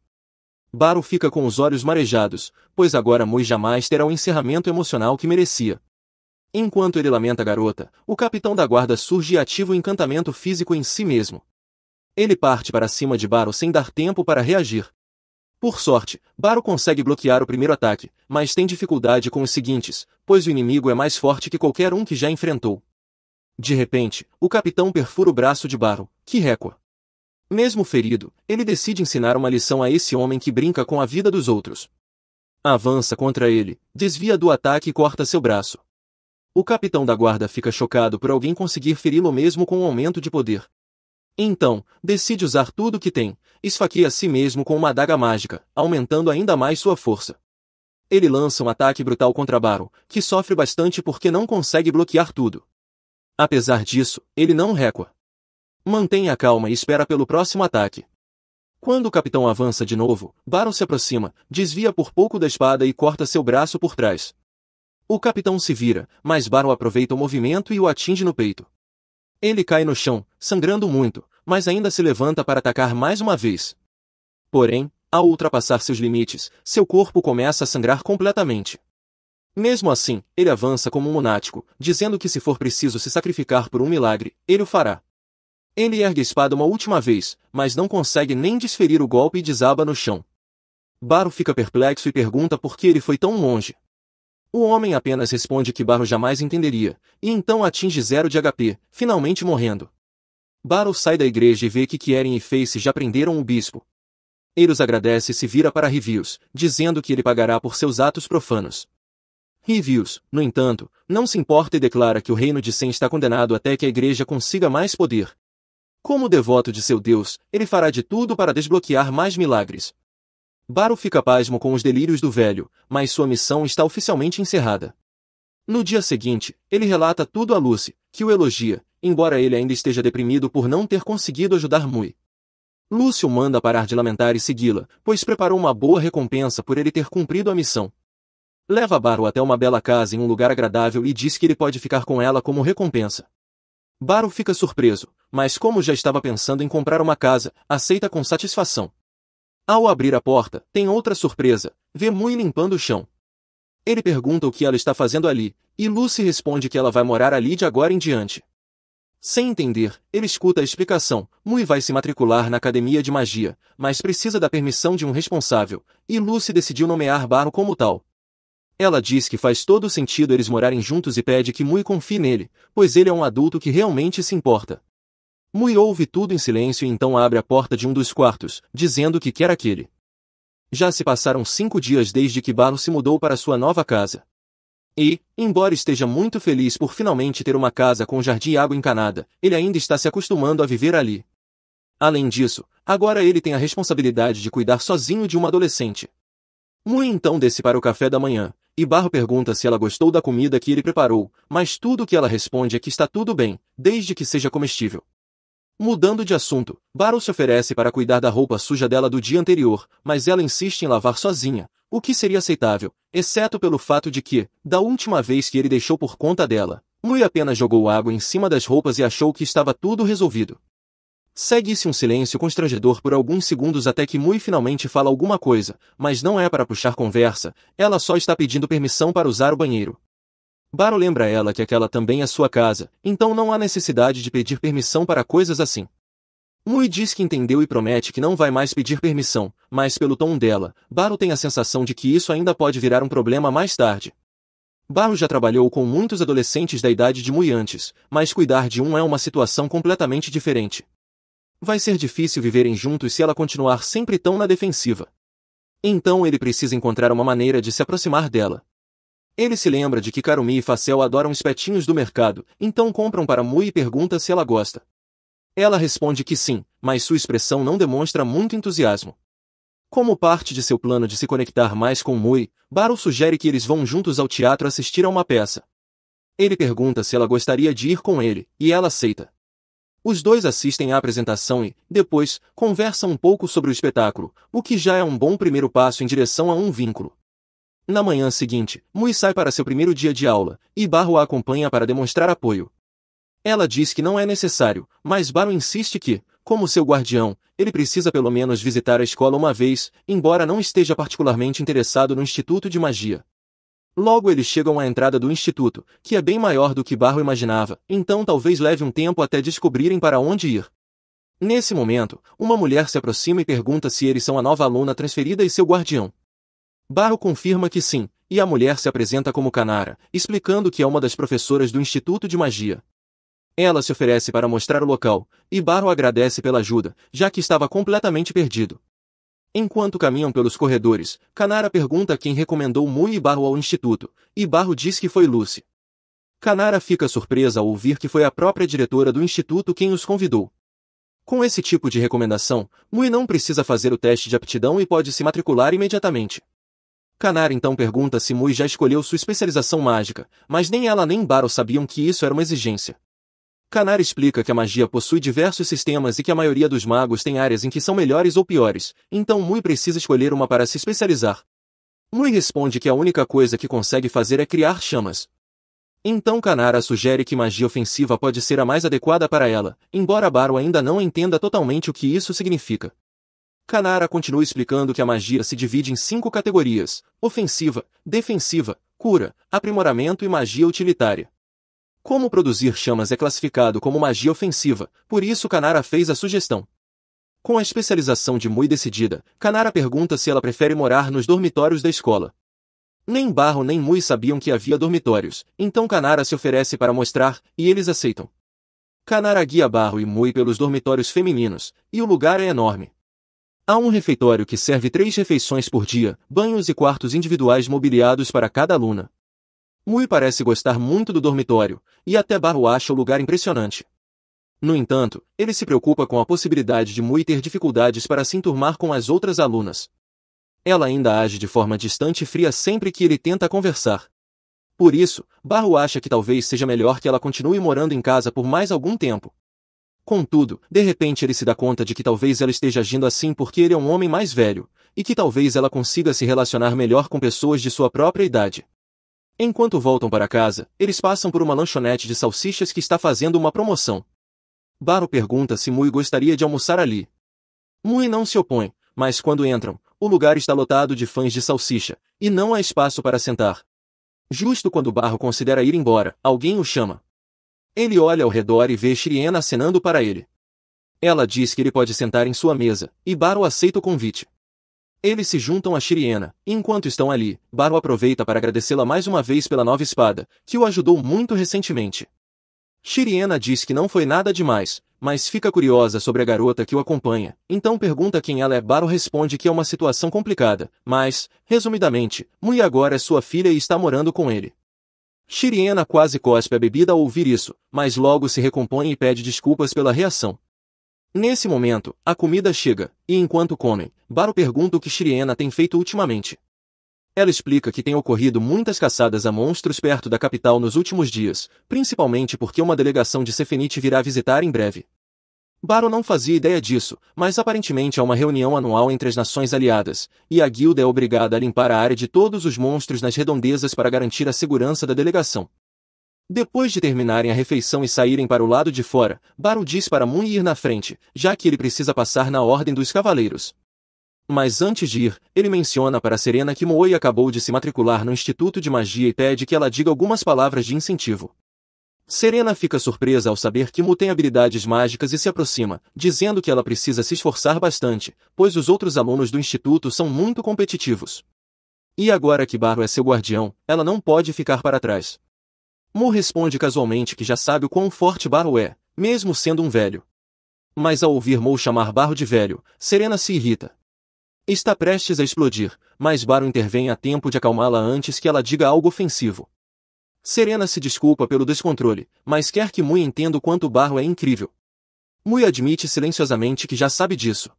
Speaker 1: Baro fica com os olhos marejados, pois agora Mui jamais terá o encerramento emocional que merecia. Enquanto ele lamenta a garota, o capitão da guarda surge e ativa o encantamento físico em si mesmo. Ele parte para cima de Baro sem dar tempo para reagir. Por sorte, Baro consegue bloquear o primeiro ataque, mas tem dificuldade com os seguintes, pois o inimigo é mais forte que qualquer um que já enfrentou. De repente, o capitão perfura o braço de Baro, que recua. Mesmo ferido, ele decide ensinar uma lição a esse homem que brinca com a vida dos outros. Avança contra ele, desvia do ataque e corta seu braço. O capitão da guarda fica chocado por alguém conseguir feri-lo mesmo com um aumento de poder. Então, decide usar tudo o que tem, esfaqueia a si mesmo com uma adaga mágica, aumentando ainda mais sua força. Ele lança um ataque brutal contra Baro, que sofre bastante porque não consegue bloquear tudo. Apesar disso, ele não recua. Mantém a calma e espera pelo próximo ataque. Quando o capitão avança de novo, Baro se aproxima, desvia por pouco da espada e corta seu braço por trás. O capitão se vira, mas Baro aproveita o movimento e o atinge no peito. Ele cai no chão, sangrando muito, mas ainda se levanta para atacar mais uma vez. Porém, ao ultrapassar seus limites, seu corpo começa a sangrar completamente. Mesmo assim, ele avança como um lunático, dizendo que se for preciso se sacrificar por um milagre, ele o fará. Ele ergue a espada uma última vez, mas não consegue nem desferir o golpe e desaba no chão. Baro fica perplexo e pergunta por que ele foi tão longe. O homem apenas responde que Baro jamais entenderia, e então atinge 0 de HP, finalmente morrendo. Baro sai da igreja e vê que Kieren e Face já prenderam o bispo. Ele os agradece e se vira para Rivius, dizendo que ele pagará por seus atos profanos. Rivius, no entanto, não se importa e declara que o reino de Sen está condenado até que a igreja consiga mais poder. Como devoto de seu Deus, ele fará de tudo para desbloquear mais milagres. Baro fica pasmo com os delírios do velho, mas sua missão está oficialmente encerrada. No dia seguinte, ele relata tudo a Lucy, que o elogia, embora ele ainda esteja deprimido por não ter conseguido ajudar Mui. Lucy o manda parar de lamentar e segui-la, pois preparou uma boa recompensa por ele ter cumprido a missão. Leva Baro até uma bela casa em um lugar agradável e diz que ele pode ficar com ela como recompensa. Baro fica surpreso, mas como já estava pensando em comprar uma casa, aceita com satisfação. Ao abrir a porta, tem outra surpresa, vê Mui limpando o chão. Ele pergunta o que ela está fazendo ali, e Lucy responde que ela vai morar ali de agora em diante. Sem entender, ele escuta a explicação. Mui vai se matricular na academia de magia, mas precisa da permissão de um responsável, e Lucy decidiu nomear Baro como tal. Ela diz que faz todo sentido eles morarem juntos e pede que Mui confie nele, pois ele é um adulto que realmente se importa. Mui ouve tudo em silêncio e então abre a porta de um dos quartos, dizendo que quer aquele. Já se passaram 5 dias desde que Baro se mudou para sua nova casa. E, embora esteja muito feliz por finalmente ter uma casa com jardim e água encanada, ele ainda está se acostumando a viver ali. Além disso, agora ele tem a responsabilidade de cuidar sozinho de uma adolescente. Mui então desce para o café da manhã, e Baro pergunta se ela gostou da comida que ele preparou, mas tudo o que ela responde é que está tudo bem, desde que seja comestível. Mudando de assunto, Baro se oferece para cuidar da roupa suja dela do dia anterior, mas ela insiste em lavar sozinha, o que seria aceitável, exceto pelo fato de que, da última vez que ele deixou por conta dela, Mui apenas jogou água em cima das roupas e achou que estava tudo resolvido. Segue-se um silêncio constrangedor por alguns segundos até que Mui finalmente fala alguma coisa, mas não é para puxar conversa, ela só está pedindo permissão para usar o banheiro. Baro lembra ela que aquela também é sua casa, então não há necessidade de pedir permissão para coisas assim. Mui diz que entendeu e promete que não vai mais pedir permissão, mas pelo tom dela, Baro tem a sensação de que isso ainda pode virar um problema mais tarde. Baro já trabalhou com muitos adolescentes da idade de Mui antes, mas cuidar de um é uma situação completamente diferente. Vai ser difícil viverem juntos se ela continuar sempre tão na defensiva. Então ele precisa encontrar uma maneira de se aproximar dela. Ele se lembra de que Karumi e Facel adoram espetinhos do mercado, então compram para Mui e pergunta se ela gosta. Ela responde que sim, mas sua expressão não demonstra muito entusiasmo. Como parte de seu plano de se conectar mais com Mui, Baru sugere que eles vão juntos ao teatro assistir a uma peça. Ele pergunta se ela gostaria de ir com ele, e ela aceita. Os dois assistem à apresentação e, depois, conversam um pouco sobre o espetáculo, o que já é um bom primeiro passo em direção a um vínculo. Na manhã seguinte, Mui sai para seu primeiro dia de aula, e Baru a acompanha para demonstrar apoio. Ela diz que não é necessário, mas Baru insiste que, como seu guardião, ele precisa pelo menos visitar a escola uma vez, embora não esteja particularmente interessado no Instituto de Magia. Logo eles chegam à entrada do instituto, que é bem maior do que Baru imaginava, então talvez leve um tempo até descobrirem para onde ir. Nesse momento, uma mulher se aproxima e pergunta se eles são a nova aluna transferida e seu guardião. Baru confirma que sim, e a mulher se apresenta como Kanara, explicando que é uma das professoras do Instituto de Magia. Ela se oferece para mostrar o local, e Baru agradece pela ajuda, já que estava completamente perdido. Enquanto caminham pelos corredores, Kanara pergunta quem recomendou Mui e Baru ao instituto, e Baru diz que foi Lucy. Kanara fica surpresa ao ouvir que foi a própria diretora do instituto quem os convidou. Com esse tipo de recomendação, Mui não precisa fazer o teste de aptidão e pode se matricular imediatamente. Kanara então pergunta se Mui já escolheu sua especialização mágica, mas nem ela nem Baru sabiam que isso era uma exigência. Kanara explica que a magia possui diversos sistemas e que a maioria dos magos tem áreas em que são melhores ou piores, então Mui precisa escolher uma para se especializar. Mui responde que a única coisa que consegue fazer é criar chamas. Então Kanara sugere que magia ofensiva pode ser a mais adequada para ela, embora Baru ainda não entenda totalmente o que isso significa. Kanara continua explicando que a magia se divide em 5 categorias: ofensiva, defensiva, cura, aprimoramento e magia utilitária. Como produzir chamas é classificado como magia ofensiva, por isso Kanara fez a sugestão. Com a especialização de Mui decidida, Kanara pergunta se ela prefere morar nos dormitórios da escola. Nem Baru nem Mui sabiam que havia dormitórios, então Kanara se oferece para mostrar, e eles aceitam. Kanara guia Baru e Mui pelos dormitórios femininos, e o lugar é enorme. Há um refeitório que serve 3 refeições por dia, banhos e quartos individuais mobiliados para cada aluna. Mui parece gostar muito do dormitório, e até Baru acha o lugar impressionante. No entanto, ele se preocupa com a possibilidade de Mui ter dificuldades para se enturmar com as outras alunas. Ela ainda age de forma distante e fria sempre que ele tenta conversar. Por isso, Baru acha que talvez seja melhor que ela continue morando em casa por mais algum tempo. Contudo, de repente ele se dá conta de que talvez ela esteja agindo assim porque ele é um homem mais velho, e que talvez ela consiga se relacionar melhor com pessoas de sua própria idade. Enquanto voltam para casa, eles passam por uma lanchonete de salsichas que está fazendo uma promoção. Baru pergunta se Mui gostaria de almoçar ali. Mui não se opõe, mas quando entram, o lugar está lotado de fãs de salsicha, e não há espaço para sentar. Justo quando Baru considera ir embora, alguém o chama. Ele olha ao redor e vê Shiriena acenando para ele. Ela diz que ele pode sentar em sua mesa, e Baru aceita o convite. Eles se juntam a Shiriena, e enquanto estão ali, Baru aproveita para agradecê-la mais uma vez pela nova espada, que o ajudou muito recentemente. Shiriena diz que não foi nada demais, mas fica curiosa sobre a garota que o acompanha, então pergunta quem ela é. Baru responde que é uma situação complicada, mas, resumidamente, Mui agora é sua filha e está morando com ele. Shiriena quase cospe a bebida ao ouvir isso, mas logo se recompõe e pede desculpas pela reação. Nesse momento, a comida chega, e enquanto comem, Baru pergunta o que Shiriena tem feito ultimamente. Ela explica que tem ocorrido muitas caçadas a monstros perto da capital nos últimos dias, principalmente porque uma delegação de Sefenit virá visitar em breve. Baru não fazia ideia disso, mas aparentemente há uma reunião anual entre as nações aliadas, e a guilda é obrigada a limpar a área de todos os monstros nas redondezas para garantir a segurança da delegação. Depois de terminarem a refeição e saírem para o lado de fora, Baru diz para Mui ir na frente, já que ele precisa passar na ordem dos cavaleiros. Mas antes de ir, ele menciona para Serena que Mooi acabou de se matricular no Instituto de Magia e pede que ela diga algumas palavras de incentivo. Serena fica surpresa ao saber que Mu tem habilidades mágicas e se aproxima, dizendo que ela precisa se esforçar bastante, pois os outros alunos do instituto são muito competitivos. E agora que Baru é seu guardião, ela não pode ficar para trás. Mu responde casualmente que já sabe o quão forte Baru é, mesmo sendo um velho. Mas ao ouvir Mu chamar Baru de velho, Serena se irrita. Está prestes a explodir, mas Baro intervém a tempo de acalmá-la antes que ela diga algo ofensivo. Serena se desculpa pelo descontrole, mas quer que Mui entenda o quanto Baro é incrível. Mui admite silenciosamente que já sabe disso.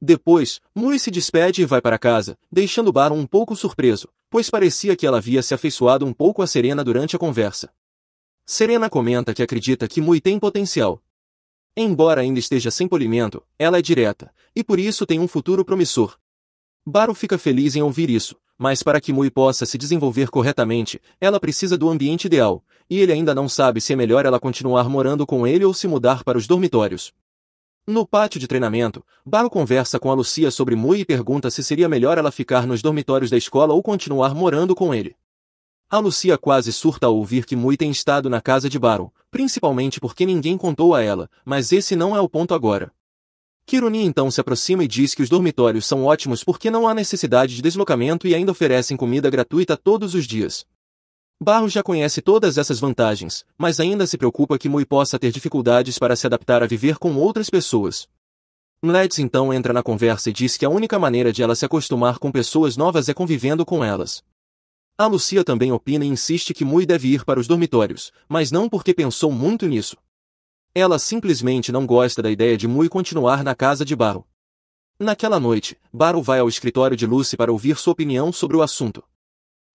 Speaker 1: Depois, Mui se despede e vai para casa, deixando Baro um pouco surpreso, pois parecia que ela havia se afeiçoado um pouco a Serena durante a conversa. Serena comenta que acredita que Mui tem potencial. Embora ainda esteja sem polimento, ela é direta, e por isso tem um futuro promissor. Baro fica feliz em ouvir isso, mas para que Mui possa se desenvolver corretamente, ela precisa do ambiente ideal, e ele ainda não sabe se é melhor ela continuar morando com ele ou se mudar para os dormitórios. No pátio de treinamento, Baro conversa com a Lucia sobre Mui e pergunta se seria melhor ela ficar nos dormitórios da escola ou continuar morando com ele. A Lucia quase surta ao ouvir que Mui tem estado na casa de Baro, principalmente porque ninguém contou a ela, mas esse não é o ponto agora. Kiruni então se aproxima e diz que os dormitórios são ótimos porque não há necessidade de deslocamento e ainda oferecem comida gratuita todos os dias. Baro já conhece todas essas vantagens, mas ainda se preocupa que Mui possa ter dificuldades para se adaptar a viver com outras pessoas. Mlets então entra na conversa e diz que a única maneira de ela se acostumar com pessoas novas é convivendo com elas. A Lucia também opina e insiste que Mui deve ir para os dormitórios, mas não porque pensou muito nisso. Ela simplesmente não gosta da ideia de Mui continuar na casa de Baro. Naquela noite, Baro vai ao escritório de Lucy para ouvir sua opinião sobre o assunto.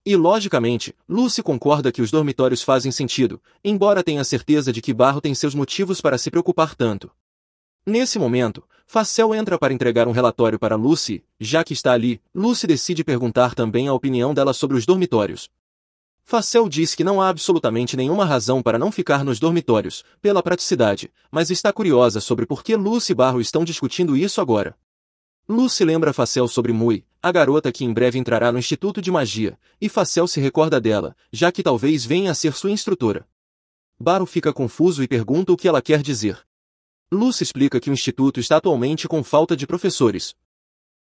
Speaker 1: E logicamente, Lucy concorda que os dormitórios fazem sentido, embora tenha certeza de que Baro tem seus motivos para se preocupar tanto. Nesse momento, Facel entra para entregar um relatório para Lucy, já que está ali, Lucy decide perguntar também a opinião dela sobre os dormitórios. Facel diz que não há absolutamente nenhuma razão para não ficar nos dormitórios, pela praticidade, mas está curiosa sobre por que Lucy e Baro estão discutindo isso agora. Lucy lembra Facel sobre Mui, a garota que em breve entrará no Instituto de Magia, e Facel se recorda dela, já que talvez venha a ser sua instrutora. Baro fica confuso e pergunta o que ela quer dizer. Lucy explica que o instituto está atualmente com falta de professores.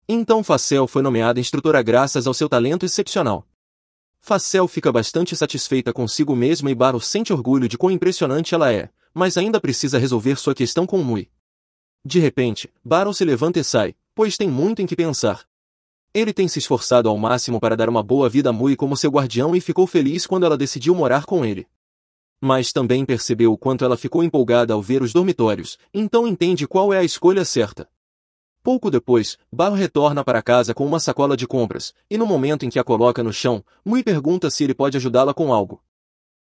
Speaker 1: Então Facel foi nomeada instrutora graças ao seu talento excepcional. Facel fica bastante satisfeita consigo mesma e Baro sente orgulho de quão impressionante ela é, mas ainda precisa resolver sua questão com Mui. De repente, Baro se levanta e sai, pois tem muito em que pensar. Ele tem se esforçado ao máximo para dar uma boa vida a Mui como seu guardião e ficou feliz quando ela decidiu morar com ele. Mas também percebeu o quanto ela ficou empolgada ao ver os dormitórios, então entende qual é a escolha certa. Pouco depois, Baro retorna para casa com uma sacola de compras, e no momento em que a coloca no chão, Mui pergunta se ele pode ajudá-la com algo.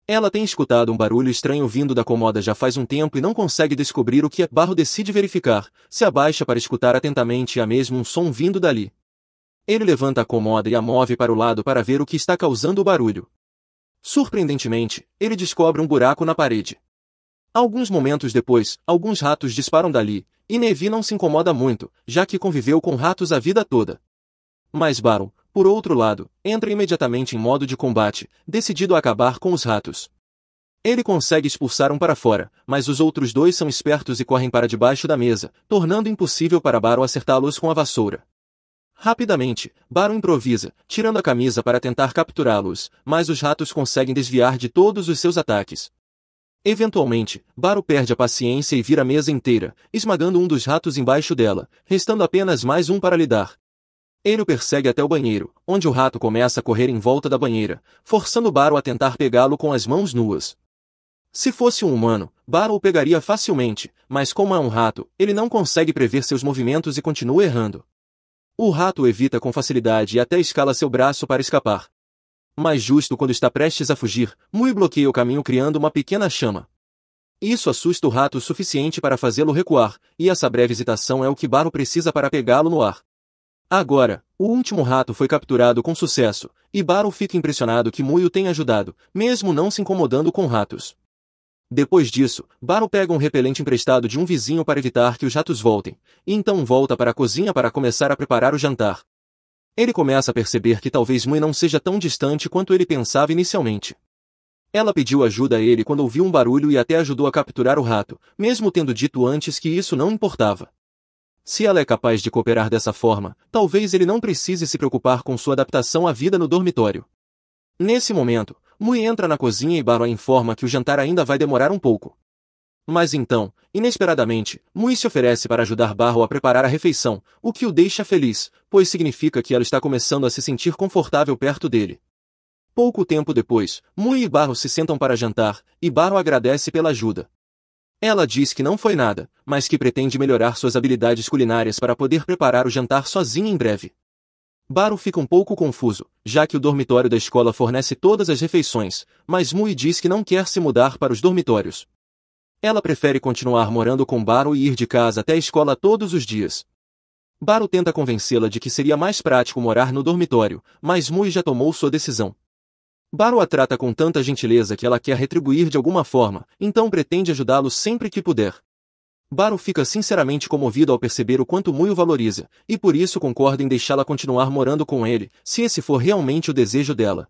Speaker 1: Ela tem escutado um barulho estranho vindo da comoda já faz um tempo e não consegue descobrir o que é. Baro decide verificar, se abaixa para escutar atentamente e há mesmo um som vindo dali. Ele levanta a comoda e a move para o lado para ver o que está causando o barulho. Surpreendentemente, ele descobre um buraco na parede. Alguns momentos depois, alguns ratos disparam dali, e Nevi não se incomoda muito, já que conviveu com ratos a vida toda. Mas Baron, por outro lado, entra imediatamente em modo de combate, decidido a acabar com os ratos. Ele consegue expulsar um para fora, mas os outros dois são espertos e correm para debaixo da mesa, tornando impossível para Baron acertá-los com a vassoura. Rapidamente, Baron improvisa, tirando a camisa para tentar capturá-los, mas os ratos conseguem desviar de todos os seus ataques. Eventualmente, Baron perde a paciência e vira a mesa inteira, esmagando um dos ratos embaixo dela, restando apenas mais um para lidar. Ele o persegue até o banheiro, onde o rato começa a correr em volta da banheira, forçando Baron a tentar pegá-lo com as mãos nuas. Se fosse um humano, Baron o pegaria facilmente, mas como é um rato, ele não consegue prever seus movimentos e continua errando. O rato o evita com facilidade e até escala seu braço para escapar. Mas justo quando está prestes a fugir, Mui bloqueia o caminho criando uma pequena chama. Isso assusta o rato o suficiente para fazê-lo recuar, e essa breve hesitação é o que Baron precisa para pegá-lo no ar. Agora, o último rato foi capturado com sucesso, e Baron fica impressionado que Mui o tenha ajudado, mesmo não se incomodando com ratos. Depois disso, Baron pega um repelente emprestado de um vizinho para evitar que os ratos voltem, e então volta para a cozinha para começar a preparar o jantar. Ele começa a perceber que talvez Mui não seja tão distante quanto ele pensava inicialmente. Ela pediu ajuda a ele quando ouviu um barulho e até ajudou a capturar o rato, mesmo tendo dito antes que isso não importava. Se ela é capaz de cooperar dessa forma, talvez ele não precise se preocupar com sua adaptação à vida no dormitório. Nesse momento, Mui entra na cozinha e Baron a informa que o jantar ainda vai demorar um pouco. Mas então, inesperadamente, Mui se oferece para ajudar Barro a preparar a refeição, o que o deixa feliz, pois significa que ela está começando a se sentir confortável perto dele. Pouco tempo depois, Mui e Barro se sentam para jantar, e Barro agradece pela ajuda. Ela diz que não foi nada, mas que pretende melhorar suas habilidades culinárias para poder preparar o jantar sozinha em breve. Barro fica um pouco confuso, já que o dormitório da escola fornece todas as refeições, mas Mui diz que não quer se mudar para os dormitórios. Ela prefere continuar morando com Barro e ir de casa até a escola todos os dias. Barro tenta convencê-la de que seria mais prático morar no dormitório, mas Mui já tomou sua decisão. Barro a trata com tanta gentileza que ela quer retribuir de alguma forma, então pretende ajudá-lo sempre que puder. Barro fica sinceramente comovido ao perceber o quanto Mui o valoriza, e por isso concorda em deixá-la continuar morando com ele, se esse for realmente o desejo dela.